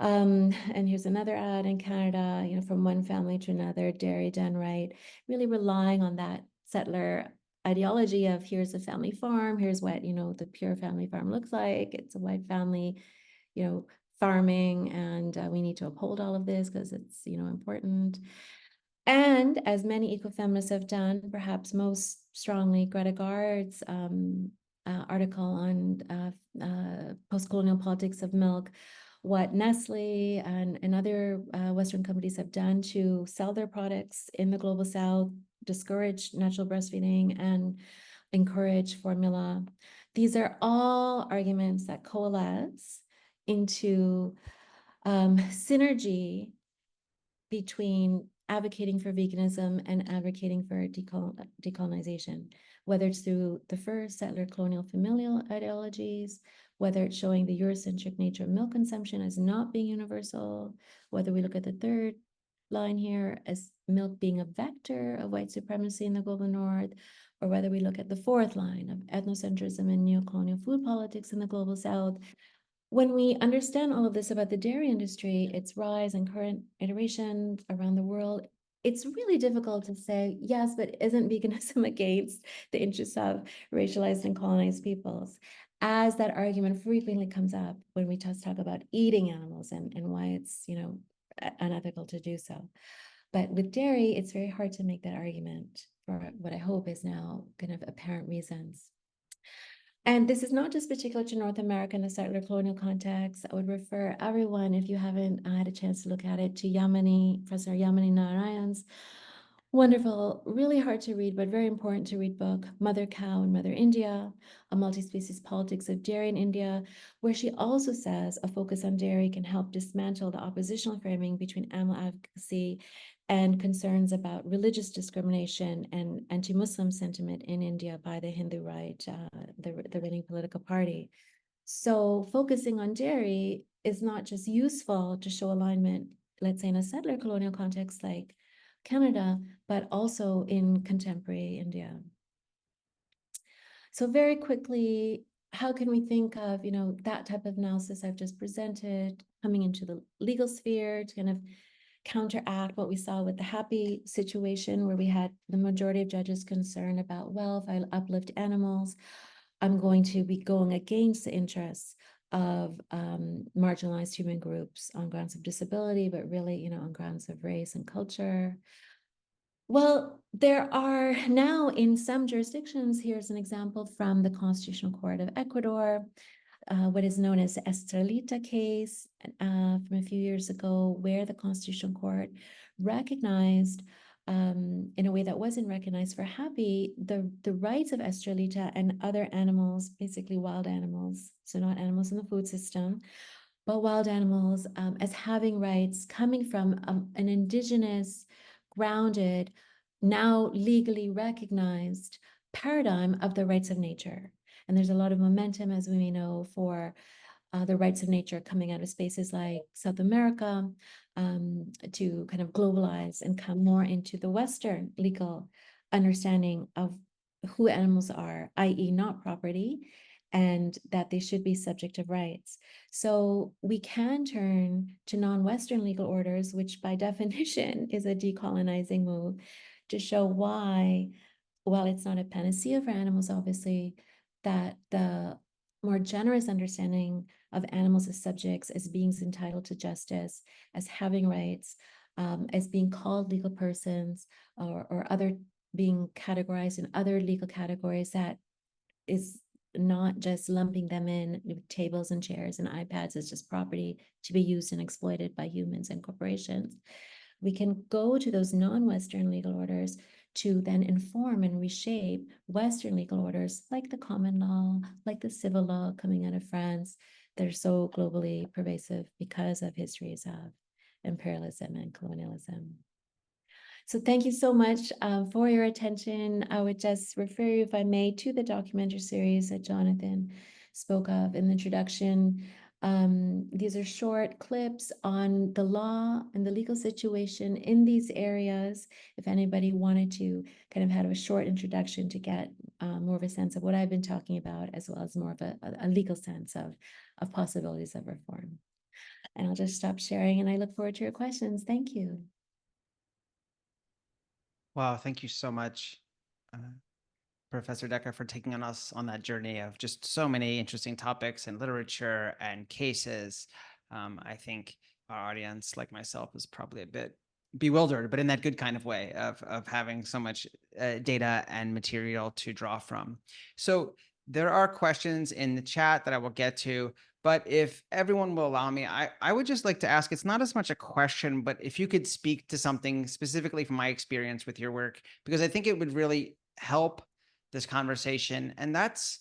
And here's another ad in Canada, from one family to another, dairy done right, really relying on that settler ideology of here's a family farm, here's what, the pure family farm looks like. It's a white family, farming, and we need to uphold all of this because it's, important. And as many ecofeminists have done, perhaps most strongly, Greta Gard's article on postcolonial politics of milk, what Nestle and other Western companies have done to sell their products in the global South, discourage natural breastfeeding, and encourage formula. These are all arguments that coalesce into synergy between advocating for veganism and advocating for decolonization, whether it's through the first settler colonial familial ideologies, whether it's showing the Eurocentric nature of milk consumption as not being universal, whether we look at the third line here as milk being a vector of white supremacy in the global north, or whether we look at the fourth line of ethnocentrism and neocolonial food politics in the global south. When we understand all of this about the dairy industry, its rise and current iterations around the world, it's really difficult to say, yes, but isn't veganism against the interests of racialized and colonized peoples? As that argument frequently comes up when we just talk about eating animals and why it's, unethical to do so. But with dairy, it's very hard to make that argument for what I hope is now kind of apparent reasons. And this is not just particular to North America in the settler colonial context. I would refer everyone, if you haven't had a chance to look at it, to Professor Yamini Narayan's wonderful, really hard to read, but very important to read book, Mother Cow and Mother India, A Multi-Species Politics of Dairy in India, where she also says a focus on dairy can help dismantle the oppositional framing between animal advocacy and concerns about religious discrimination and anti-Muslim sentiment in India by the Hindu right, the ruling political party. So focusing on dairy is not just useful to show alignment, let's say in a settler colonial context like Canada, but also in contemporary India. So very quickly, how can we think of, that type of analysis I've just presented coming into the legal sphere to kind of counteract what we saw with the happy situation where we had the majority of judges concerned about, well, if I uplift animals, I'm going to be going against the interests of marginalized human groups on grounds of disability, but really, on grounds of race and culture. Well, there are now in some jurisdictions, here's an example from the Constitutional Court of Ecuador, what is known as the Estrelita case from a few years ago, where the Constitutional Court recognized, in a way that wasn't recognized for happy, the rights of Estrelita and other animals, basically wild animals, so not animals in the food system, but wild animals as having rights coming from an indigenous, grounded, now legally recognized paradigm of the rights of nature. And there's a lot of momentum, as we may know, for the rights of nature coming out of spaces like South America to kind of globalize and come more into the Western legal understanding of who animals are, i.e. not property, and that they should be subject of rights. So we can turn to non-Western legal orders, which by definition is a decolonizing move, to show why, while it's not a panacea for animals, obviously, that the more generous understanding of animals as subjects, as beings entitled to justice, as having rights, as being called legal persons, or other being categorized in other legal categories, that is not just lumping them in with tables and chairs and iPads as just property to be used and exploited by humans and corporations. We can go to those non-Western legal orders to then inform and reshape Western legal orders like the common law, like the civil law coming out of France. They're so globally pervasive because of histories of imperialism and colonialism. So thank you so much for your attention. I would just refer you, if I may, to the documentary series that Jonathan spoke of in the introduction. These are short clips on the law and the legal situation in these areas. If anybody wanted to kind of have a short introduction to get more of a sense of what I've been talking about, as well as more of a legal sense of possibilities of reform. And I'll just stop sharing, and I look forward to your questions. Thank you. Wow, thank you so much, Professor Deckha, for taking us on that journey of just so many interesting topics and literature and cases. I think our audience, like myself, is probably a bit bewildered, but in that good kind of way of having so much data and material to draw from. So there are questions in the chat that I will get to, but if everyone will allow me, I would just like to ask, it's not as much a question, but if you could speak to something specifically from my experience with your work, because I think it would really help this conversation. And that's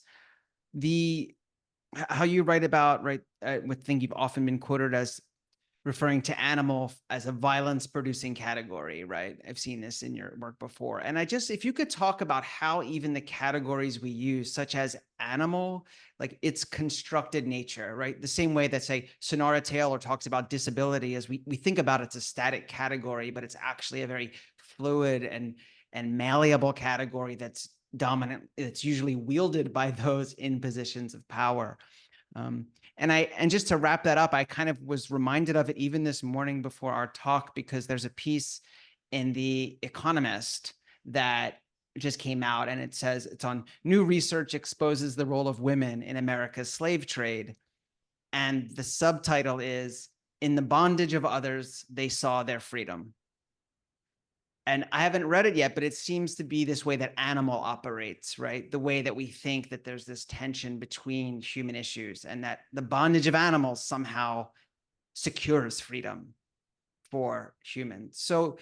how you write about, right, with thing you've often been quoted as referring to animal as a violence producing category, right? I've seen this in your work before. And if you could talk about how even the categories we use, such as animal, like its constructed nature, right? The same way that, say, Sonara Taylor talks about disability as we think about it's a static category, but it's actually a very fluid and malleable category that's dominant, it's usually wielded by those in positions of power. And just to wrap that up, I kind of was reminded of it even this morning before our talk, because there's a piece in The Economist that just came out, and it says it's on new research exposes the role of women in America's slave trade. And the subtitle is, "In the bondage of others, they saw their freedom." And I haven't read it yet, but it seems to be this way that animal operates, right? The way that we think that there's this tension between human issues, and that the bondage of animals somehow secures freedom for humans. So,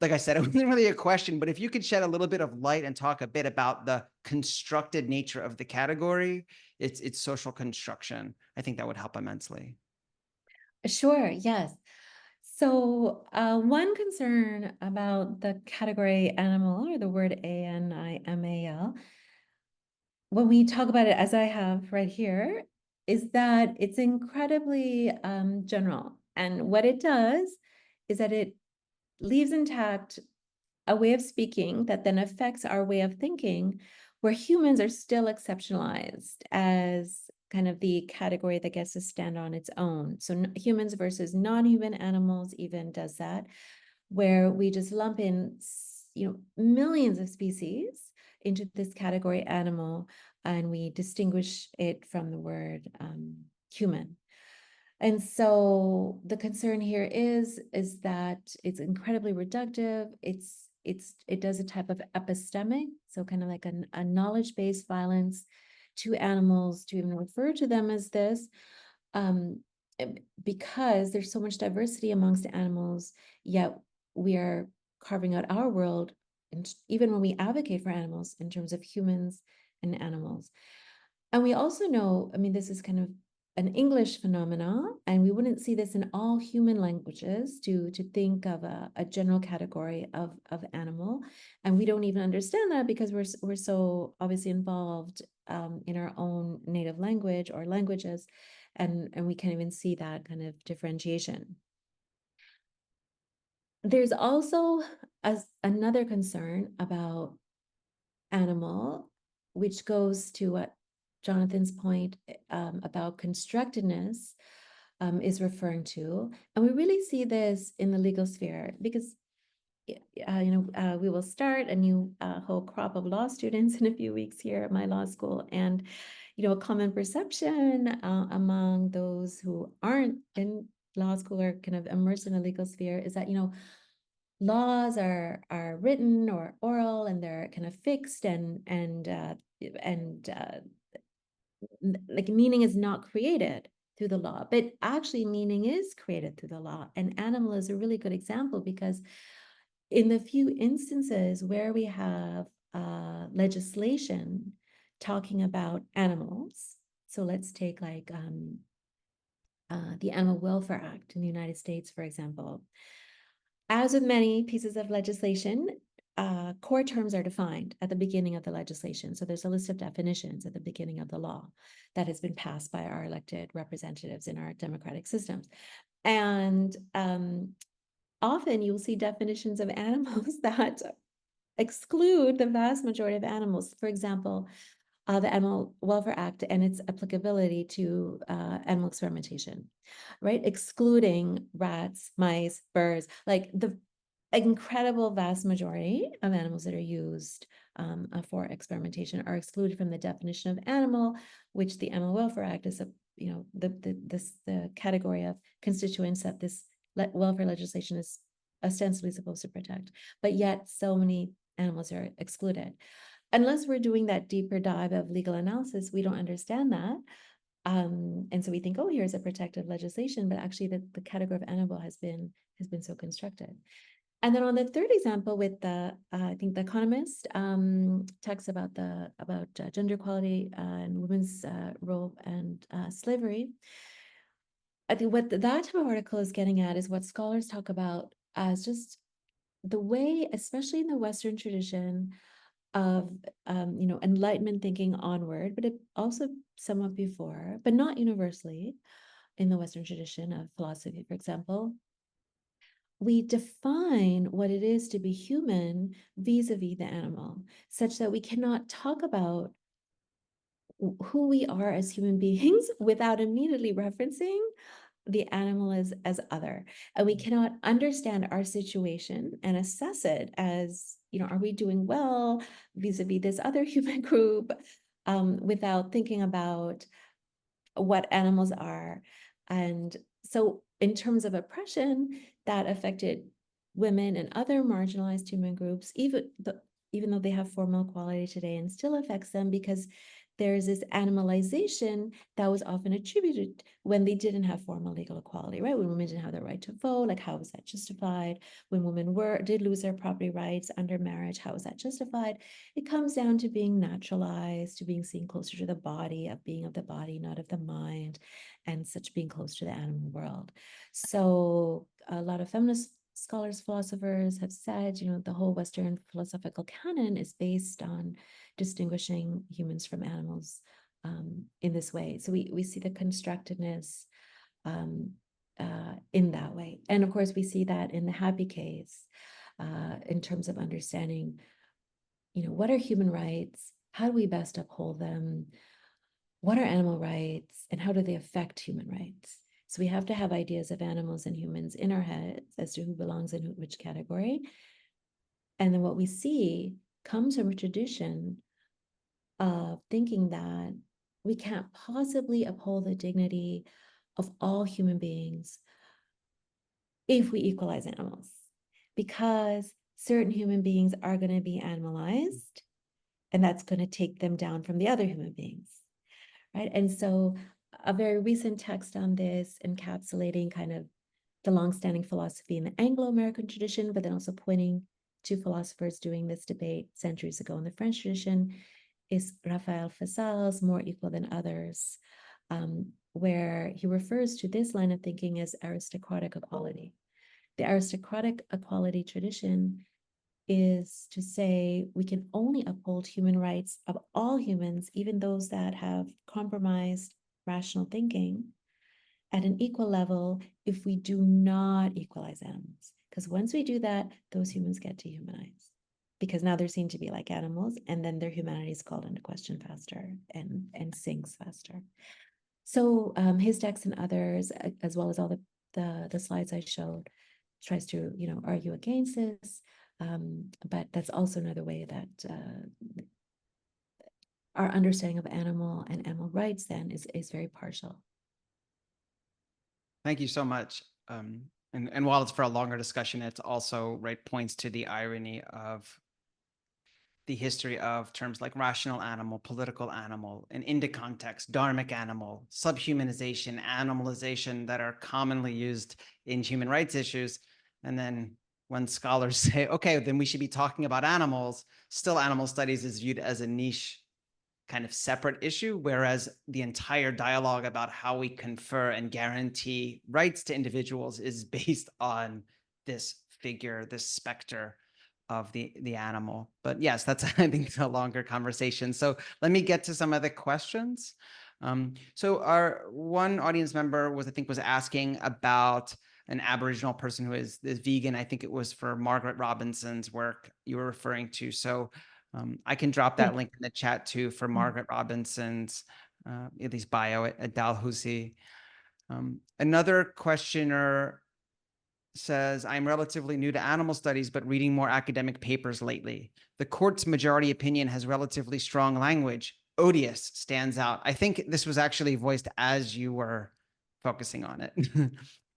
like I said, it wasn't really a question, but if you could shed a little bit of light and talk a bit about the constructed nature of the category, its social construction, I think that would help immensely. Sure, yes. So one concern about the category animal, or the word animal, when we talk about it, as I have right here, is that it's incredibly general. And what it does is that it leaves intact a way of speaking that then affects our way of thinking, where humans are still exceptionalized as kind of the category that gets to stand on its own. So humans versus non-human animals even does that, where we just lump in, millions of species into this category animal, and we distinguish it from the word human. And so the concern here is that it's incredibly reductive. It does a type of epistemic, so kind of like a knowledge-based violence to animals, to even refer to them as this, because there's so much diversity amongst animals, yet we are carving out our world, and even when we advocate for animals, in terms of humans and animals. And we also know, I mean, this is kind of an English phenomenon, and we wouldn't see this in all human languages, to think of a general category of animal. And we don't even understand that because we're so obviously involved in our own native language or languages, and we can't even see that kind of differentiation. There's also another concern about animal, which goes to what Jonathan's point about constructedness is referring to. And we really see this in the legal sphere, because we will start a new whole crop of law students in a few weeks here at my law school. And, a common perception among those who aren't in law school or kind of immersed in the legal sphere is that, laws are written or oral, and they're kind of fixed, and like meaning is not created through the law, but actually meaning is created through the law. And animal is a really good example, because in the few instances where we have legislation talking about animals, so let's take like the Animal Welfare Act in the United States, for example. As with many pieces of legislation, core terms are defined at the beginning of the legislation. So there's a list of definitions at the beginning of the law that has been passed by our elected representatives in our democratic systems. And often you will see definitions of animals that exclude the vast majority of animals. For example, the Animal Welfare Act and its applicability to animal experimentation, right? Excluding rats, mice, birds, like the incredible vast majority of animals that are used for experimentation are excluded from the definition of animal, which the Animal Welfare Act is the category of constituents that this welfare legislation is ostensibly supposed to protect. But yet so many animals are excluded. Unless we're doing that deeper dive of legal analysis, we don't understand that. And so we think, oh, here's a protective legislation, but actually the category of animal has been so constructed. And then on the third example with I think The Economist talks about gender equality and women's role and slavery. I think what that type of article is getting at is what scholars talk about as just the way, especially in the Western tradition of Enlightenment thinking onward, but it also somewhat before, but not universally in the Western tradition of philosophy, for example, we define what it is to be human vis-a-vis the animal, such that we cannot talk about who we are as human beings without immediately referencing the animal as other. And we cannot understand our situation and assess it as, are we doing well vis-a-vis this other human group, without thinking about what animals are. And so in terms of oppression, that affected women and other marginalized human groups, even though they have formal equality today, and still affects them because there's this animalization that was often attributed when they didn't have formal legal equality, right? When women didn't have the right to vote, like how was that justified? When women did lose their property rights under marriage, how was that justified? It comes down to being naturalized, to being seen closer to the body, of being of the body, not of the mind, and such being close to the animal world. So a lot of feminist scholars, philosophers have said, the whole Western philosophical canon is based on distinguishing humans from animals in this way. So we see the constructedness in that way. And of course, we see that in the happy case in terms of understanding, what are human rights? How do we best uphold them? What are animal rights and how do they affect human rights? So we have to have ideas of animals and humans in our heads as to who belongs in which category. And then what we see comes from a tradition of thinking that we can't possibly uphold the dignity of all human beings if we equalize animals, because certain human beings are going to be animalized, and that's going to take them down from the other human beings, right? And so a very recent text on this, encapsulating kind of the longstanding philosophy in the Anglo-American tradition, but then also pointing to philosophers doing this debate centuries ago in the French tradition, is Raphael Fassal's More Equal Than Others, where he refers to this line of thinking as aristocratic equality. The aristocratic equality tradition is to say we can only uphold human rights of all humans, even those that have compromised rational thinking, at an equal level if we do not equalize animals. Because once we do that, those humans get dehumanize, because now they're seen to be like animals, and then their humanity is called into question faster and sinks faster. So his text and others, as well as all the slides I showed, tries to argue against this. But that's also another way that our understanding of animal and animal rights then is very partial. Thank you so much. And while it's for a longer discussion, it's also points to the irony of the history of terms like rational animal, political animal, and into context, dharmic animal, subhumanization, animalization that are commonly used in human rights issues. And then when scholars say, okay, then we should be talking about animals, still animal studies is viewed as a niche kind of separate issue, whereas the entire dialogue about how we confer and guarantee rights to individuals is based on this figure, this specter of the animal. But yes, that's, I think, a longer conversation. So let me get to some of the questions. So our one audience member was asking about an Aboriginal person who is vegan. I think it was for Margaret Robinson's work you were referring to. So I can drop that link in the chat too for Margaret Robinson's at least bio at Dalhousie. Another questioner says, I'm relatively new to animal studies, but reading more academic papers lately. The court's majority opinion has relatively strong language. Odious stands out. I think this was actually voiced as you were focusing on it.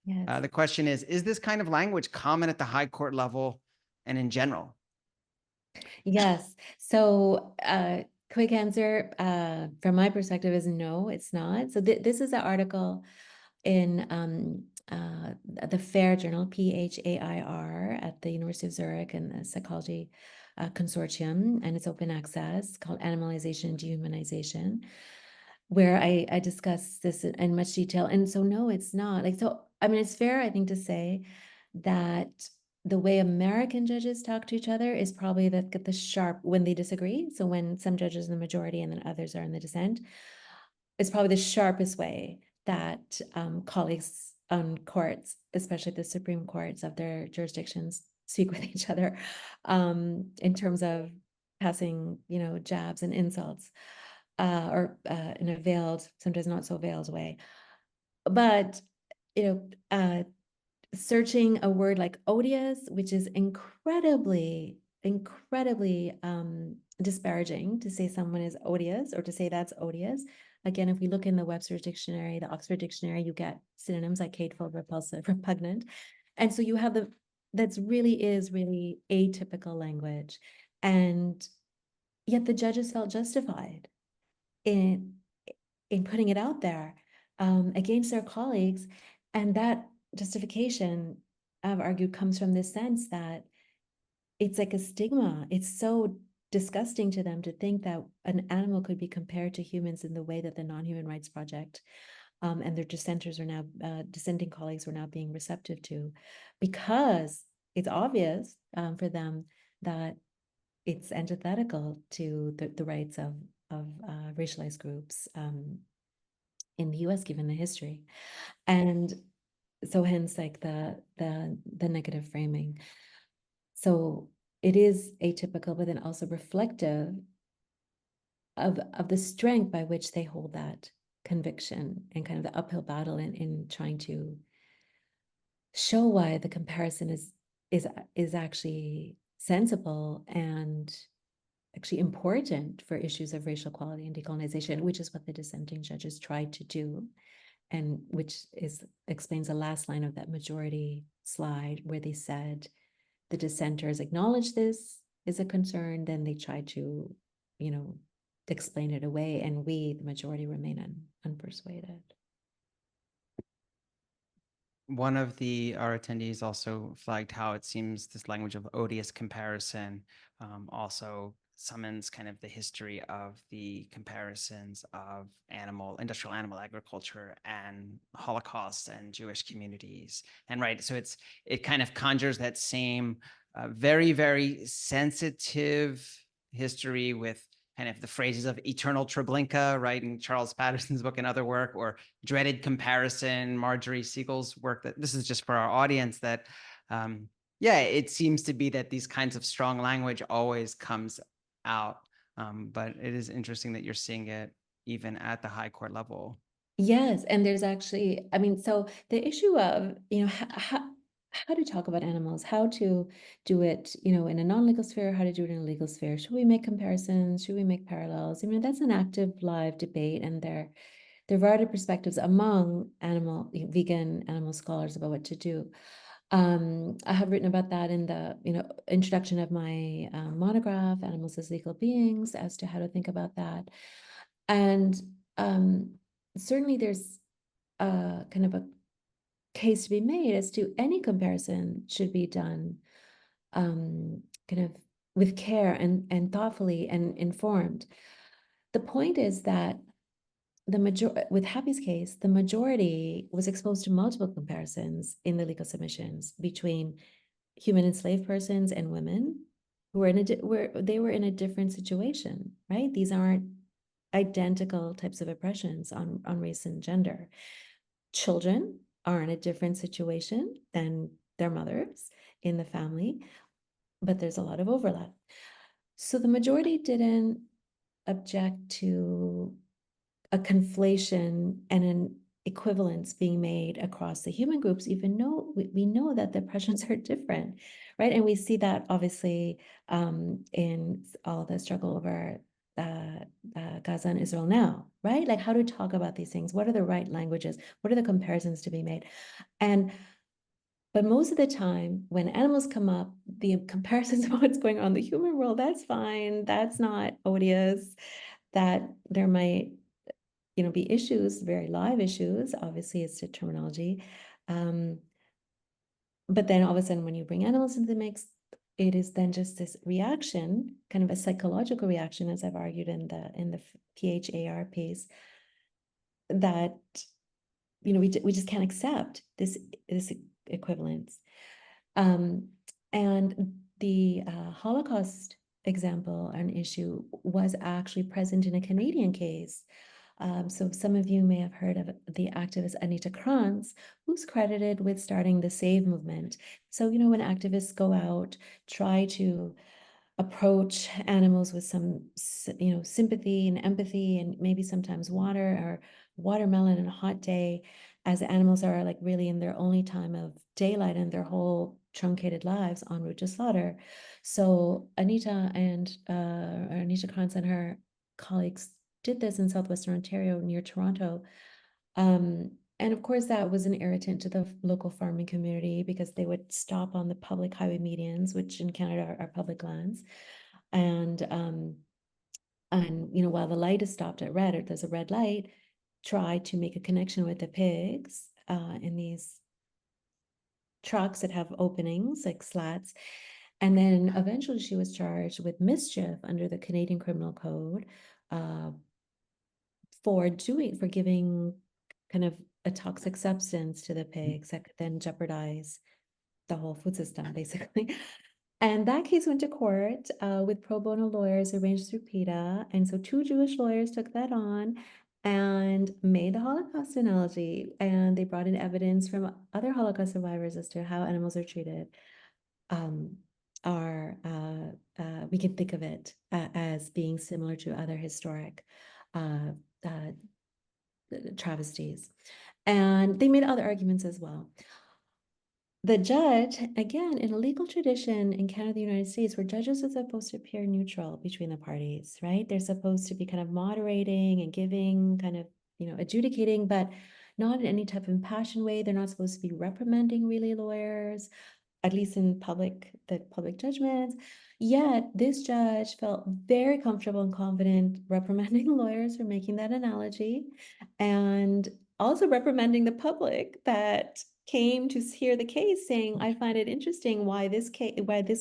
Yes. The question is this kind of language common at the high court level and in general? Yes. So quick answer from my perspective is no, it's not. So this is an article in the FAIR journal, PHAIR, at the University of Zurich and the Psychology Consortium, and it's open access, called Animalization and Dehumanization. where I discuss this in much detail. And so, no, it's not. Like, so, I mean, it's fair, I think, to say that the way American judges talk to each other is probably the sharp when they disagree. So when some judges in the majority and then others are in the dissent, it's probably the sharpest way that colleagues on courts, especially the Supreme Courts of their jurisdictions, speak with each other in terms of passing, jabs and insults or in a veiled, sometimes not so veiled way. But, searching a word like odious, which is incredibly disparaging to say someone is odious or to say that's odious. Again, if we look in the Webster's dictionary, the Oxford dictionary, you get synonyms like hateful, repulsive, repugnant. And so you have that's really atypical language. And yet the judges felt justified in putting it out there against their colleagues. And that justification, I've argued, comes from this sense that it's like a stigma. It's so disgusting to them to think that an animal could be compared to humans in the way that the Non-Human Rights Project and their dissenters are now, dissenting colleagues were now being receptive to, because it's obvious for them that it's antithetical to the rights of racialized groups in the US, given the history. And so hence like the negative framing. So it is atypical, but then also reflective of the strength by which they hold that conviction and kind of the uphill battle in trying to show why the comparison is actually sensible and actually important for issues of racial equality and decolonization, which is what the dissenting judges tried to do, and which explains the last line of that majority slide where they said the dissenters acknowledge this is a concern, then they try to, explain it away, and we, the majority, remain unpersuaded. One of our attendees also flagged how it seems this language of odious comparison also summons kind of the history of the comparisons of industrial animal agriculture and Holocaust and Jewish communities. And right, so it kind of conjures that same very, very sensitive history with kind of the phrases of eternal Treblinka, right, in Charles Patterson's book and other work, or dreaded comparison, Marjorie Siegel's work. That this is just for our audience that, yeah, it seems to be that these kinds of strong language always comes out. But it is interesting that you're seeing it even at the high court level. Yes, and there's actually, I mean, so the issue of, how to talk about animals, how to do it, in a non-legal sphere, how to do it in a legal sphere. Should we make comparisons? Should we make parallels? I mean, that's an active live debate, and there are variety of perspectives among vegan animal scholars about what to do. I have written about that in the introduction of my monograph, Animals as Legal Beings, as to how to think about that. And certainly there's kind of a case to be made as to any comparison should be done kind of with care and thoughtfully and informed. The point is that with Happy's case, the majority was exposed to multiple comparisons in the legal submissions between human enslaved persons and women who were in a different situation, right? These aren't identical types of oppressions on race and gender. Children are in a different situation than their mothers in the family, but there's a lot of overlap. So the majority didn't object to a conflation and an equivalence being made across the human groups, even though we know that the oppressions are different, right? And we see that obviously in all the struggle over Gaza and Israel now, right? Like how to talk about these things. What are the right languages? What are the comparisons to be made? But most of the time, when animals come up, the comparisons of what's going on in the human world, that's fine. That's not odious. That there might, be issues, very live issues. Obviously, it's the terminology. But then all of a sudden, when you bring animals into the mix, it is then just this reaction, kind of a psychological reaction, as I've argued in the PHAR piece, that, we just can't accept this equivalence. And the Holocaust example and issue was actually present in a Canadian case. So some of you may have heard of the activist Anita Krantz, who's credited with starting the SAVE movement. So, when activists go out, try to approach animals with some, sympathy and empathy, and maybe sometimes water or watermelon on a hot day, as animals are like really in their only time of daylight and their whole truncated lives en route to slaughter. So Anita Krantz and her colleagues did this in southwestern Ontario near Toronto. And of course, that was an irritant to the local farming community because they would stop on the public highway medians, which in Canada are public lands. And while the light is stopped at red, or there's a red light, try to make a connection with the pigs in these trucks that have openings like slats. And then eventually she was charged with mischief under the Canadian Criminal Code for giving kind of a toxic substance to the pigs that could then jeopardize the whole food system, basically. And that case went to court with pro bono lawyers arranged through PETA. And so 2 Jewish lawyers took that on and made the Holocaust analogy. And they brought in evidence from other Holocaust survivors as to how animals are treated. We can think of it as being similar to other historic travesties. And they made other arguments as well. The judge, again, in a legal tradition in Canada, the United States, where judges are supposed to appear neutral between the parties, right? They're supposed to be kind of moderating and giving, kind of, adjudicating, but not in any type of impassioned way. They're not supposed to be reprimanding really lawyers, at least in the public judgments. Yet this judge felt very comfortable and confident reprimanding lawyers for making that analogy, and also reprimanding the public that came to hear the case, saying, I find it interesting why this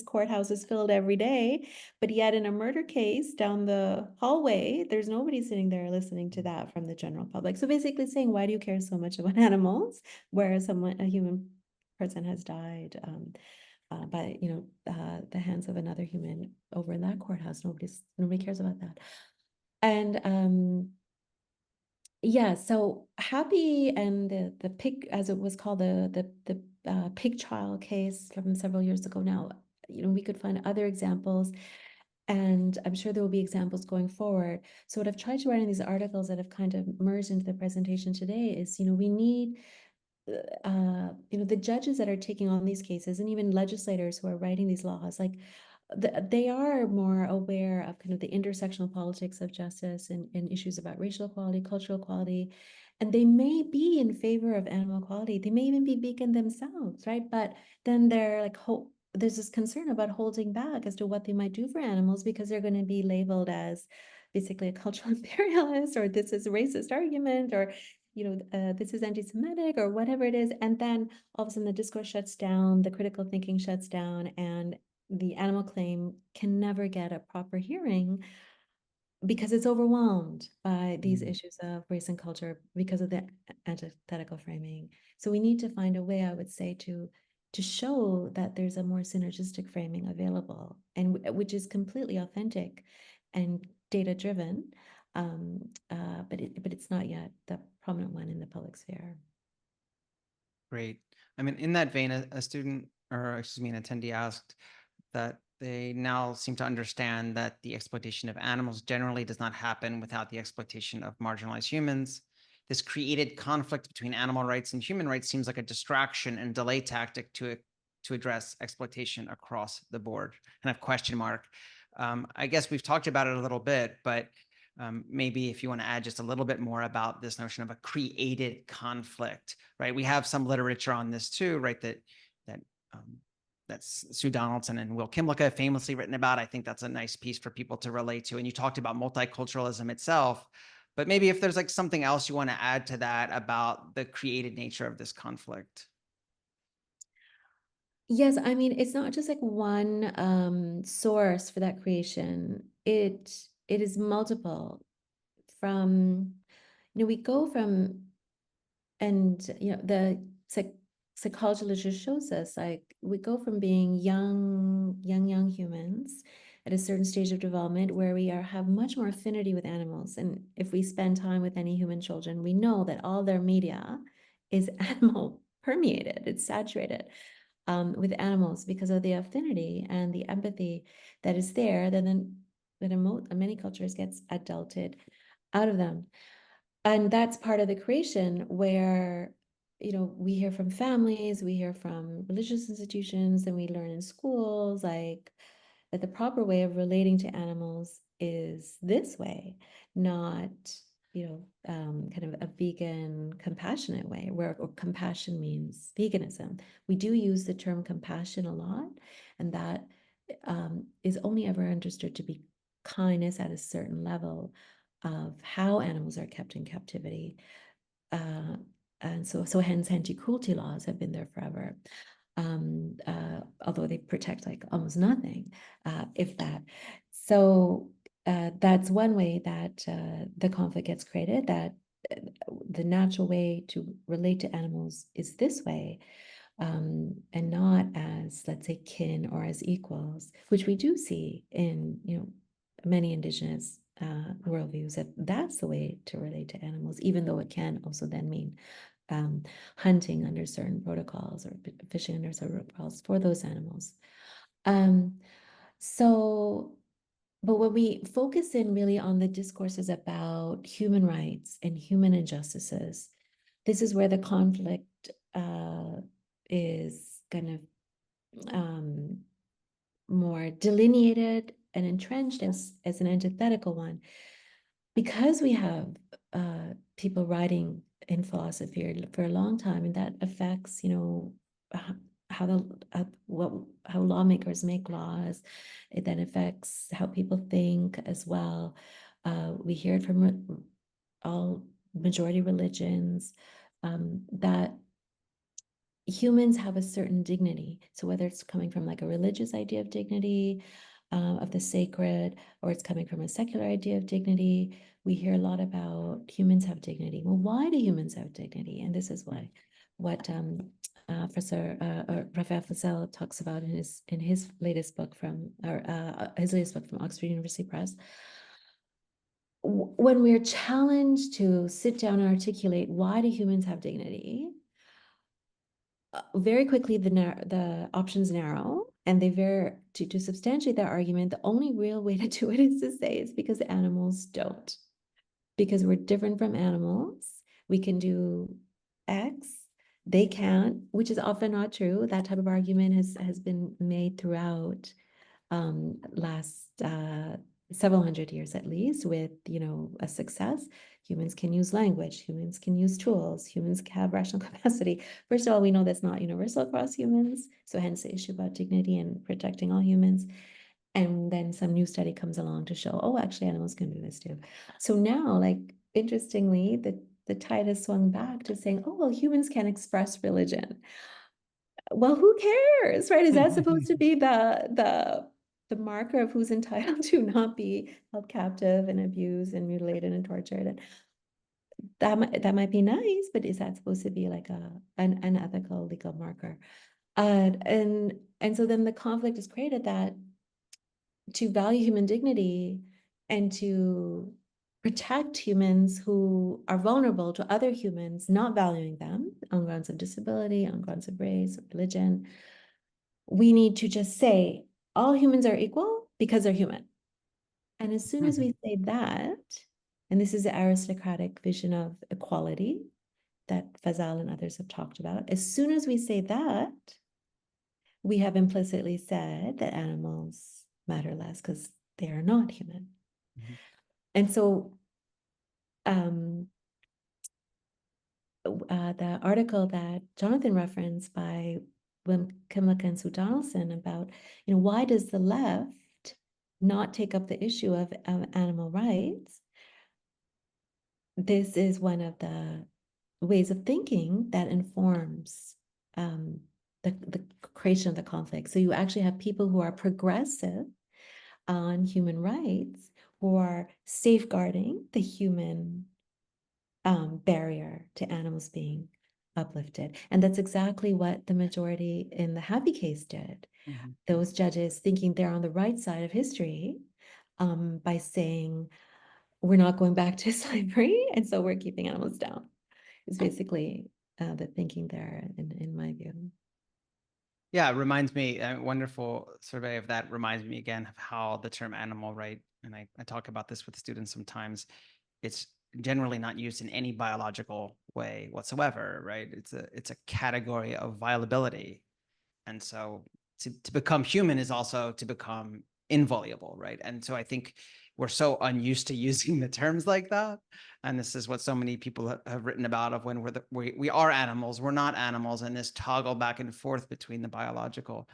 courthouse is filled every day, but yet in a murder case down the hallway, there's nobody sitting there listening to that from the general public. So basically saying, why do you care so much about animals, whereas a human person has died by the hands of another human over in that courthouse? Nobody cares about that. And yeah, so Happy and the pig, as it was called, the pig trial case from several years ago now, we could find other examples, and I'm sure there will be examples going forward. So what I've tried to write in these articles that have kind of merged into the presentation today is, we need the judges that are taking on these cases, and even legislators who are writing these laws, like they are more aware of kind of the intersectional politics of justice and issues about racial equality, cultural equality, and they may be in favor of animal equality. They may even be vegan themselves, right? But then they're like, there's this concern about holding back as to what they might do for animals because they're going to be labeled as basically a cultural imperialist, or this is a racist argument, or this is anti-Semitic, or whatever it is. And then all of a sudden the discourse shuts down, the critical thinking shuts down, and the animal claim can never get a proper hearing because it's overwhelmed by these issues of race and culture because of the antithetical framing. So we need to find a way, I would say, to show that there's a more synergistic framing available, and which is completely authentic and data driven, but it's not yet the prominent one in the public sphere. Great. I mean, in that vein, a student, or excuse me, an attendee asked that they now seem to understand that the exploitation of animals generally does not happen without the exploitation of marginalized humans. This created conflict between animal rights and human rights seems like a distraction and delay tactic to address exploitation across the board. Kind of question mark. I guess we've talked about it a little bit, but maybe if you want to add just a little bit more about this notion of a created conflict, right? We have some literature on this too, right? That's Sue Donaldson and Will Kimlicka have famously written about. I think that's a nice piece for people to relate to. And you talked about multiculturalism itself, but maybe if there's like something else you want to add to that about the created nature of this conflict. Yes, I mean, it's not just like one source for that creation. It is multiple, from we go from, and the psychology literature shows us, like, we go from being young humans at a certain stage of development where we have much more affinity with animals. And if we spend time with any human children, we know that all their media is animal permeated, it's saturated with animals because of the affinity and the empathy that is there, that then in many cultures gets adulted out of them. And that's part of the creation where, we hear from families, we hear from religious institutions, and we learn in schools, like, that the proper way of relating to animals is this way, not, kind of a vegan, compassionate way, where compassion means veganism. We do use the term compassion a lot, and that is only ever understood to be kindness at a certain level of how animals are kept in captivity. And so hence anti-cruelty laws have been there forever. Although they protect like almost nothing, if that. So that's one way that the conflict gets created, that the natural way to relate to animals is this way, and not as, let's say, kin or as equals, which we do see in, many indigenous worldviews, that that's the way to relate to animals, even though it can also then mean hunting under certain protocols or fishing under certain protocols for those animals. So, but when we focus in really on the discourses about human rights and human injustices, this is where the conflict is kind of more delineated and entrenched as an antithetical one, because we have people writing in philosophy for a long time, and that affects, how lawmakers make laws. It then affects how people think as well. We hear it from all majority religions, that humans have a certain dignity. So whether it's coming from like a religious idea of dignity, of the sacred, or it's coming from a secular idea of dignity, we hear a lot about humans have dignity. Well, why do humans have dignity? And this is what Professor Raphael talks about in his latest book from Oxford University Press. When we're challenged to sit down and articulate why do humans have dignity, very quickly the options narrow, and to substantiate that argument, the only real way to do it is to say it's because animals don't. Because we're different from animals, we can do X, they can't, which is often not true. That type of argument has been made throughout last several hundred years at least, with a success. Humans can use language, humans can use tools, humans have rational capacity. First of all, we know that's not universal across humans, so hence the issue about dignity and protecting all humans. And then some new study comes along to show, oh, actually animals can do this too. So now, like, interestingly, the tide has swung back to saying, oh, well, humans can express religion. Well, who cares, right? Is that supposed to be the marker of who's entitled to not be held captive and abused and mutilated and tortured? And that might be nice, but is that supposed to be like an ethical legal marker? And so then the conflict is created that to value human dignity and to protect humans who are vulnerable to other humans not valuing them on grounds of disability, on grounds of race, religion, we need to just say all humans are equal because they're human. And as soon as we say that, and this is the aristocratic vision of equality that Fazal and others have talked about, as soon as we say that, we have implicitly said that animals matter less because they are not human. Mm-hmm. And so the article that Jonathan referenced by Wim Kimlick and Sue Donaldson about, why does the left not take up the issue of animal rights? This is one of the ways of thinking that informs the creation of the conflict. So you actually have people who are progressive on human rights, who are safeguarding the human barrier to animals being uplifted. And that's exactly what the majority in the Happy case did. Those judges thinking they're on the right side of history by saying, we're not going back to slavery, and so we're keeping animals down. Is basically the thinking there, in my view. Yeah, it reminds me, a wonderful survey of that reminds me again of how the term animal right, and I talk about this with students sometimes, it's generally not used in any biological way whatsoever, right? It's a category of violability. And so to become human is also to become inviolable, right? And so I think we're so unused to using the terms like that. And this is what so many people have written about of when we are animals, we're not animals, and this toggle back and forth between the biological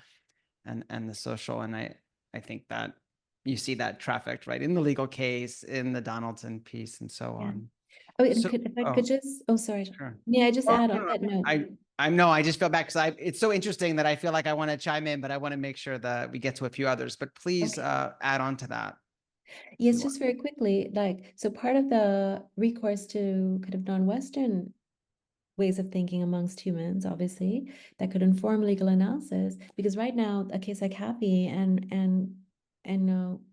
and the social. And I think that you see that trafficked right in the legal case, in the Donaldson piece, and so on. Oh, and So, if I could just, oh, sorry. sure. May I just Oh, add no, on no, that note? I just feel bad because it's so interesting that I feel like I want to chime in, but I want to make sure that we get to a few others. But please Okay. add on to that. Yes, just very quickly, like, so part of the recourse to kind of non-Western ways of thinking amongst humans, obviously, that could inform legal analysis. Because right now, a case like Happy and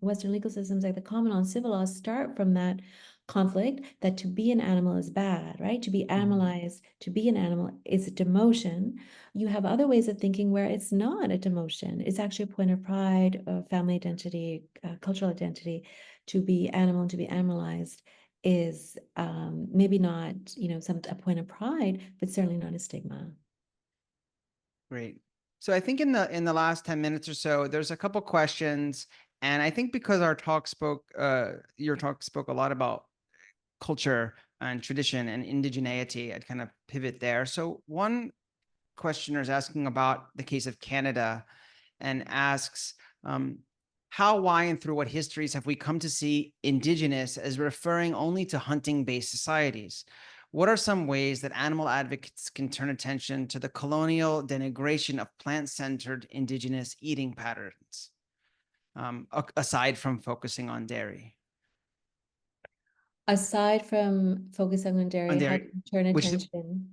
Western legal systems like the common law and civil law start from that conflict that to be an animal is bad, right? To be animalized, to be an animal is a demotion. You have other ways of thinking where it's not a demotion. It's actually a point of pride, family identity, cultural identity. To be animal and to be animalized is maybe not, a point of pride, but certainly not a stigma. Great. So I think in the last 10 minutes or so, there's a couple questions. And I think because your talk spoke a lot about culture and tradition and indigeneity, I'd kind of pivot there. So one questioner is asking about the case of Canada and asks, how, why, and through what histories have we come to see indigenous as referring only to hunting-based societies? What are some ways that animal advocates can turn attention to the colonial denigration of plant-centered indigenous eating patterns, aside from focusing on dairy? Aside from focusing on dairy, how to turn Which attention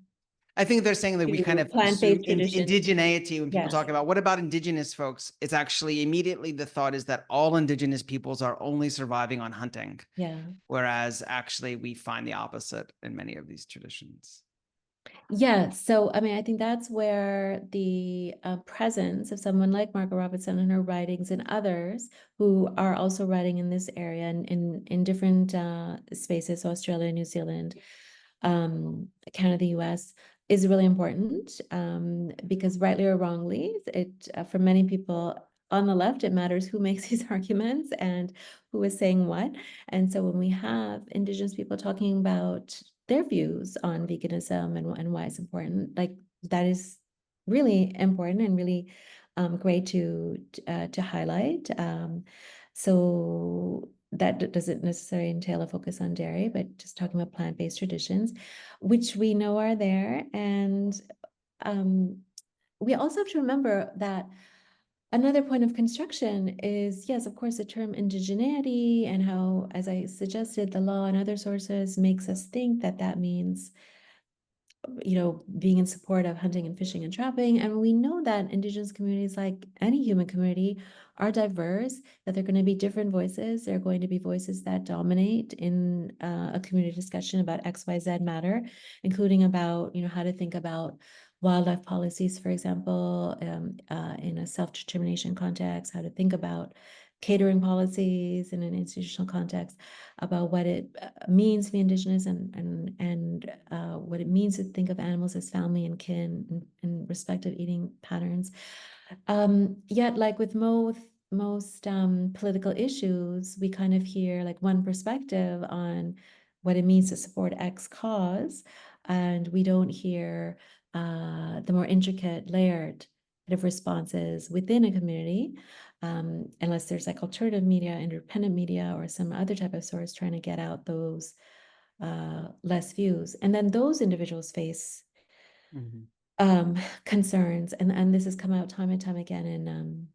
I think they're saying that we kind to of assume plant-based traditions. indigeneity when people Yes. talk about what about indigenous folks? It's actually immediately the thought is that all indigenous peoples are only surviving on hunting. Yeah. Whereas actually we find the opposite in many of these traditions. Yeah, so I mean, I think that's where the presence of someone like Margaret Robertson and her writings and others who are also writing in this area and in different spaces, Australia, New Zealand, Canada, the US, is really important because rightly or wrongly, it for many people on the left, it matters who makes these arguments and who is saying what. And so when we have Indigenous people talking about their views on veganism and why it's important, like that is really important and really great to highlight. So that doesn't necessarily entail a focus on dairy, but just talking about plant-based traditions, which we know are there. And we also have to remember that another point of construction is, yes, of course, the term indigeneity and how, as I suggested, the law and other sources makes us think that that means being in support of hunting and fishing and trapping. And we know that Indigenous communities, like any human community, are diverse, that there are going to be different voices. There are going to be voices that dominate in a community discussion about XYZ matter, including about, how to think about wildlife policies, for example, in a self-determination context, how to think about catering policies in an institutional context, about what it means to be Indigenous and what it means to think of animals as family and kin and respective eating patterns. Yet, like with most political issues, we kind of hear like one perspective on what it means to support X cause, and we don't hear the more intricate, layered kind of responses within a community, unless there's like alternative media, independent media, or some other type of source trying to get out those less views. And then those individuals face concerns, and this has come out time and time again in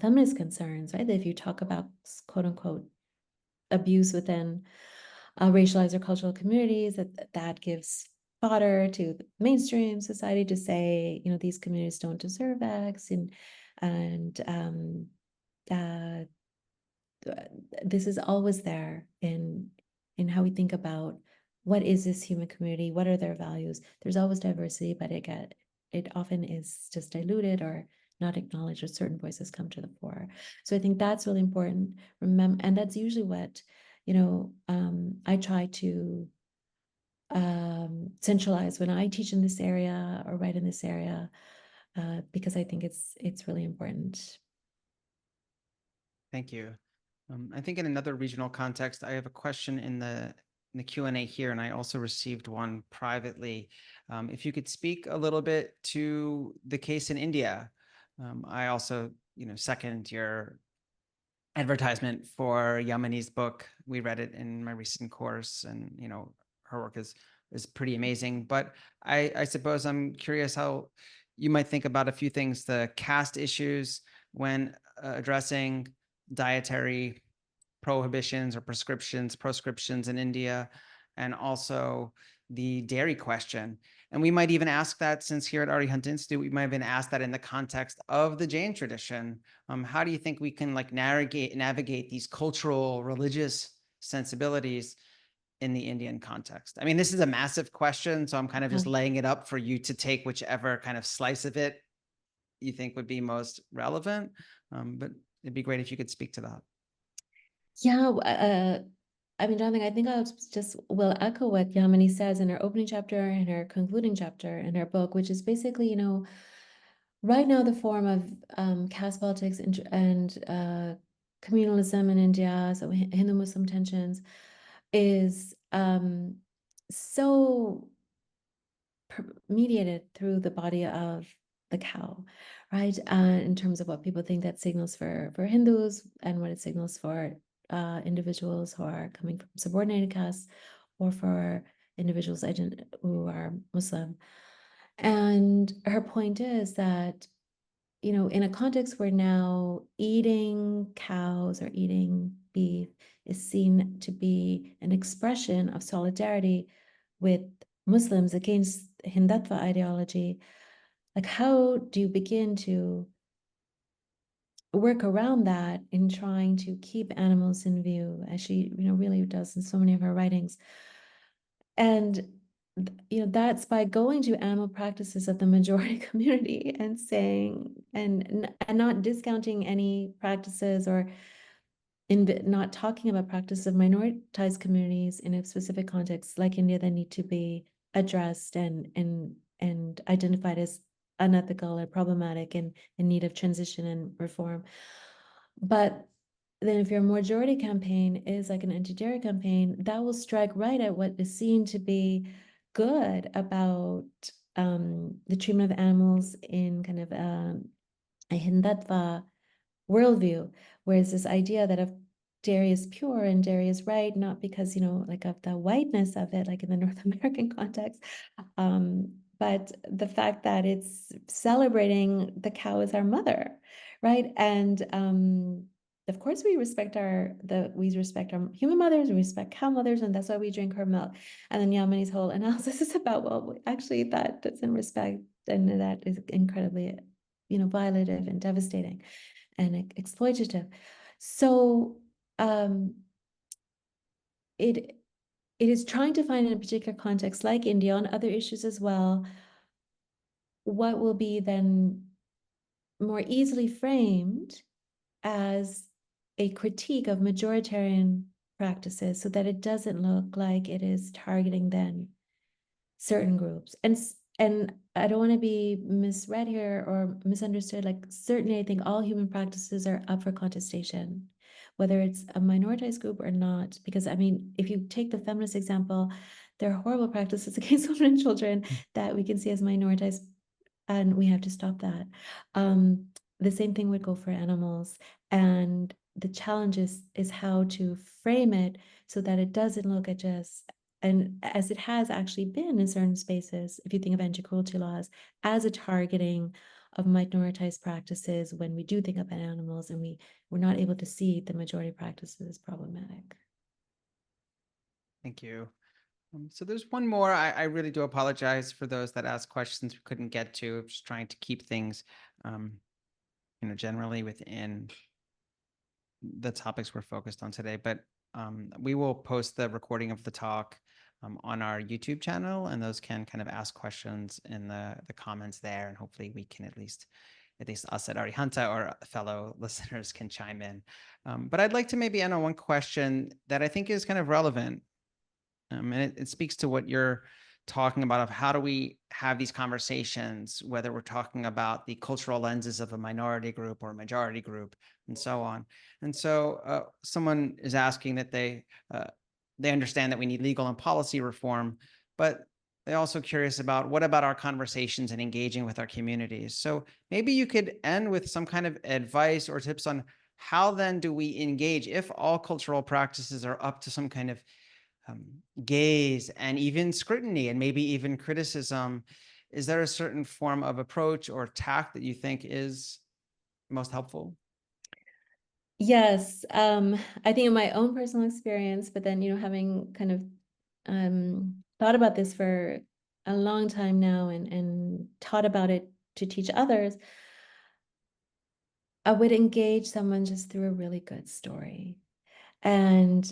feminist concerns, right? That if you talk about quote unquote abuse within racialized or cultural communities, that gives fodder to the mainstream society to say, these communities don't deserve X, and this is always there in how we think about what is this human community, what are their values. There's always diversity, but it often is just diluted or not acknowledged, or certain voices come to the fore. So I think that's really important. Remember, and that's usually what I try to centralize when I teach in this area or write in this area, because I think it's really important. Thank you. I think in another regional context, I have a question in the Q&A here, and I also received one privately. If you could speak a little bit to the case in India. I also, second your advertisement for Yamini's book. We read it in my recent course, and her work is pretty amazing. But I suppose I'm curious how you might think about a few things: the caste issues when addressing dietary prohibitions or proscriptions in India, and also the dairy question. And we might even ask that, since here at Arihant Institute, we might even ask that in the context of the Jain tradition. How do you think we can navigate these cultural, religious sensibilities in the Indian context? I mean, this is a massive question, so I'm kind of just laying it up for you to take whichever kind of slice of it you think would be most relevant. But it'd be great if you could speak to that. Yeah, I mean, Jonathan, I think will echo what Yamini says in her opening chapter and her concluding chapter in her book, which is basically, right now the form of caste politics and communalism in India, so Hindu-Muslim tensions, is so mediated through the body of the cow, right? In terms of what people think that signals for Hindus, and what it signals for individuals who are coming from subordinated castes, or for individuals who are Muslim. And her point is that, in a context where now eating cows or eating beef is seen to be an expression of solidarity with Muslims against Hindutva ideology, like, how do you begin to work around that in trying to keep animals in view, as she really does in so many of her writings? And that's by going to animal practices of the majority community and saying, and not discounting any practices, or not talking about practices of minoritized communities in a specific context like India that need to be addressed and identified as unethical or problematic and in need of transition and reform. But then if your majority campaign is like an anti-dairy campaign, that will strike right at what is seen to be good about the treatment of animals in kind of a Hindutva worldview, whereas this idea that if dairy is pure and dairy is right, not because like of the whiteness of it, like in the North American context, but the fact that it's celebrating the cow as our mother, right? And of course we respect our human mothers, we respect cow mothers, and that's why we drink her milk. And then Yamini's whole analysis is about, well, actually that doesn't respect, and that is incredibly violative and devastating and exploitative. So it is trying to find in a particular context like India, on other issues as well, what will be then more easily framed as a critique of majoritarian practices, so that it doesn't look like it is targeting then certain groups. And I don't want to be misread here or misunderstood. Like, certainly I think all human practices are up for contestation, whether it's a minoritized group or not. Because I mean, if you take the feminist example, there are horrible practices against women and children that we can see as minoritized, and we have to stop that. The same thing would go for animals. And the challenge is how to frame it so that it doesn't look at just, and as it has actually been in certain spaces, if you think of anti-cruelty laws, as a targeting of minoritized practices when we do think about animals, and we're not able to see the majority practices as problematic. Thank you. So there's one more. I really do apologize for those that asked questions we couldn't get to. Just trying to keep things, generally within the topics we're focused on today. But we will post the recording of the talk on our YouTube channel, and those can kind of ask questions in the comments there, and hopefully we can at least us at Arihanta or fellow listeners can chime in. But I'd like to maybe end on one question that I think is kind of relevant. And it speaks to what you're talking about of how do we have these conversations, whether we're talking about the cultural lenses of a minority group or a majority group and so on. And so someone is asking that they understand that we need legal and policy reform, but they're also curious about what about our conversations and engaging with our communities. So maybe you could end with some kind of advice or tips on how then do we engage if all cultural practices are up to some kind of gaze and even scrutiny and maybe even criticism. Is there a certain form of approach or tact that you think is most helpful? Yes, I think in my own personal experience, but then, having kind of thought about this for a long time now and taught about it to teach others, I would engage someone just through a really good story. And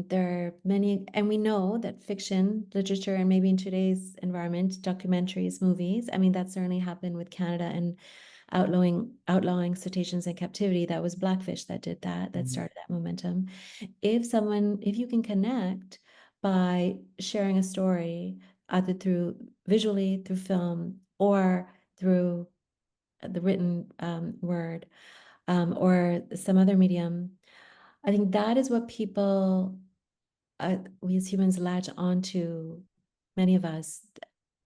there are many, and we know that fiction, literature, and maybe in today's environment, documentaries, movies, I mean, that certainly happened with Canada and outlawing cetaceans in captivity. That was Blackfish that did that, that started that momentum. If you can connect by sharing a story, either visually through film or through the written word, or some other medium, I think that is what we as humans latch onto, many of us,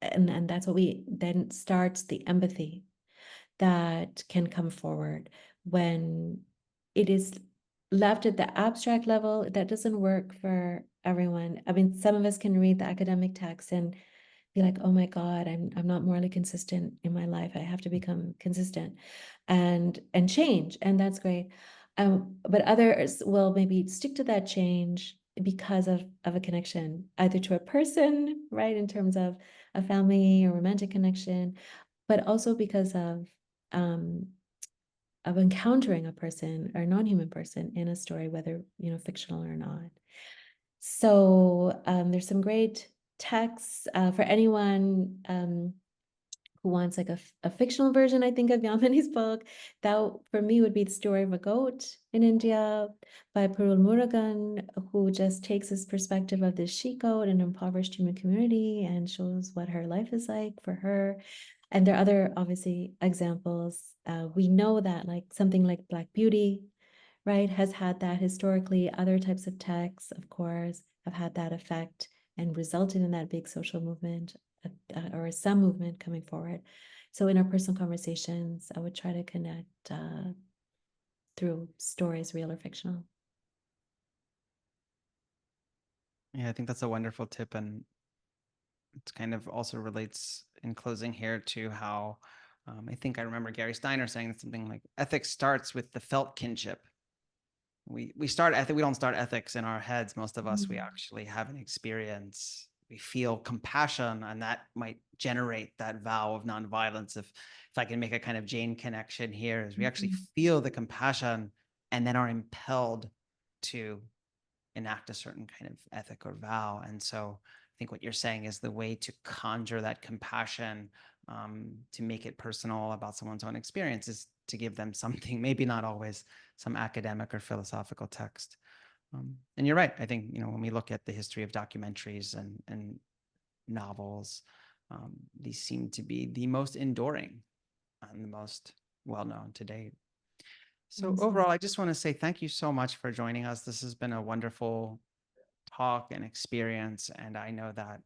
and that's what we then starts the empathy that can come forward. When it is left at the abstract level, that doesn't work for everyone. I mean, some of us can read the academic text and be like, oh my God, I'm not morally consistent in my life. I have to become consistent and change. And that's great. But others will maybe stick to that change because of a connection, either to a person, right, in terms of a family or romantic connection, but also because of encountering a person or a non-human person in a story, whether fictional or not. So there's some great texts for anyone who wants like a fictional version, I think, of Yamini's book. That for me would be The Story of a Goat in India by Parul Murugan, who just takes his perspective of this she-goat in an impoverished human community and shows what her life is like for her. And there are other, obviously, examples. We know that like something like Black Beauty, right, has had that historically. Other types of texts, of course, have had that effect and resulted in that big social movement or some movement coming forward. So in our personal conversations, I would try to connect through stories, real or fictional. Yeah, I think that's a wonderful tip. And it kind of also relates in closing here to how I think I remember Gary Steiner saying something like ethics starts with the felt kinship. We don't start ethics in our heads. Most of us, we actually have an experience. We feel compassion, and that might generate that vow of nonviolence. If I can make a kind of Jane connection here, is we actually feel the compassion and then are impelled to enact a certain kind of ethic or vow. And so I think what you're saying is the way to conjure that compassion, to make it personal about someone's own experience, is to give them something, maybe not always some academic or philosophical text. And you're right. I think, when we look at the history of documentaries and novels, these seem to be the most enduring and the most well-known to date. So overall, I just want to say thank you so much for joining us. This has been a wonderful talk and experience, and I know that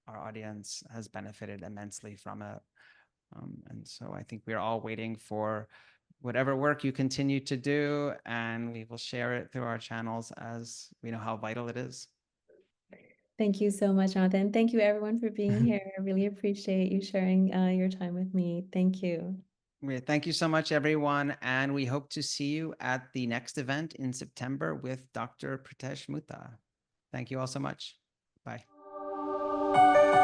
our audience has benefited immensely from it. And so I think we're all waiting for whatever work you continue to do, and we will share it through our channels as we know how vital it is. Thank you so much, Jonathan. Thank you everyone for being here. I really appreciate you sharing your time with me. Thank you. Thank you so much, everyone. And we hope to see you at the next event in September with Dr. Pritesh Mutha. Thank you all so much. Bye.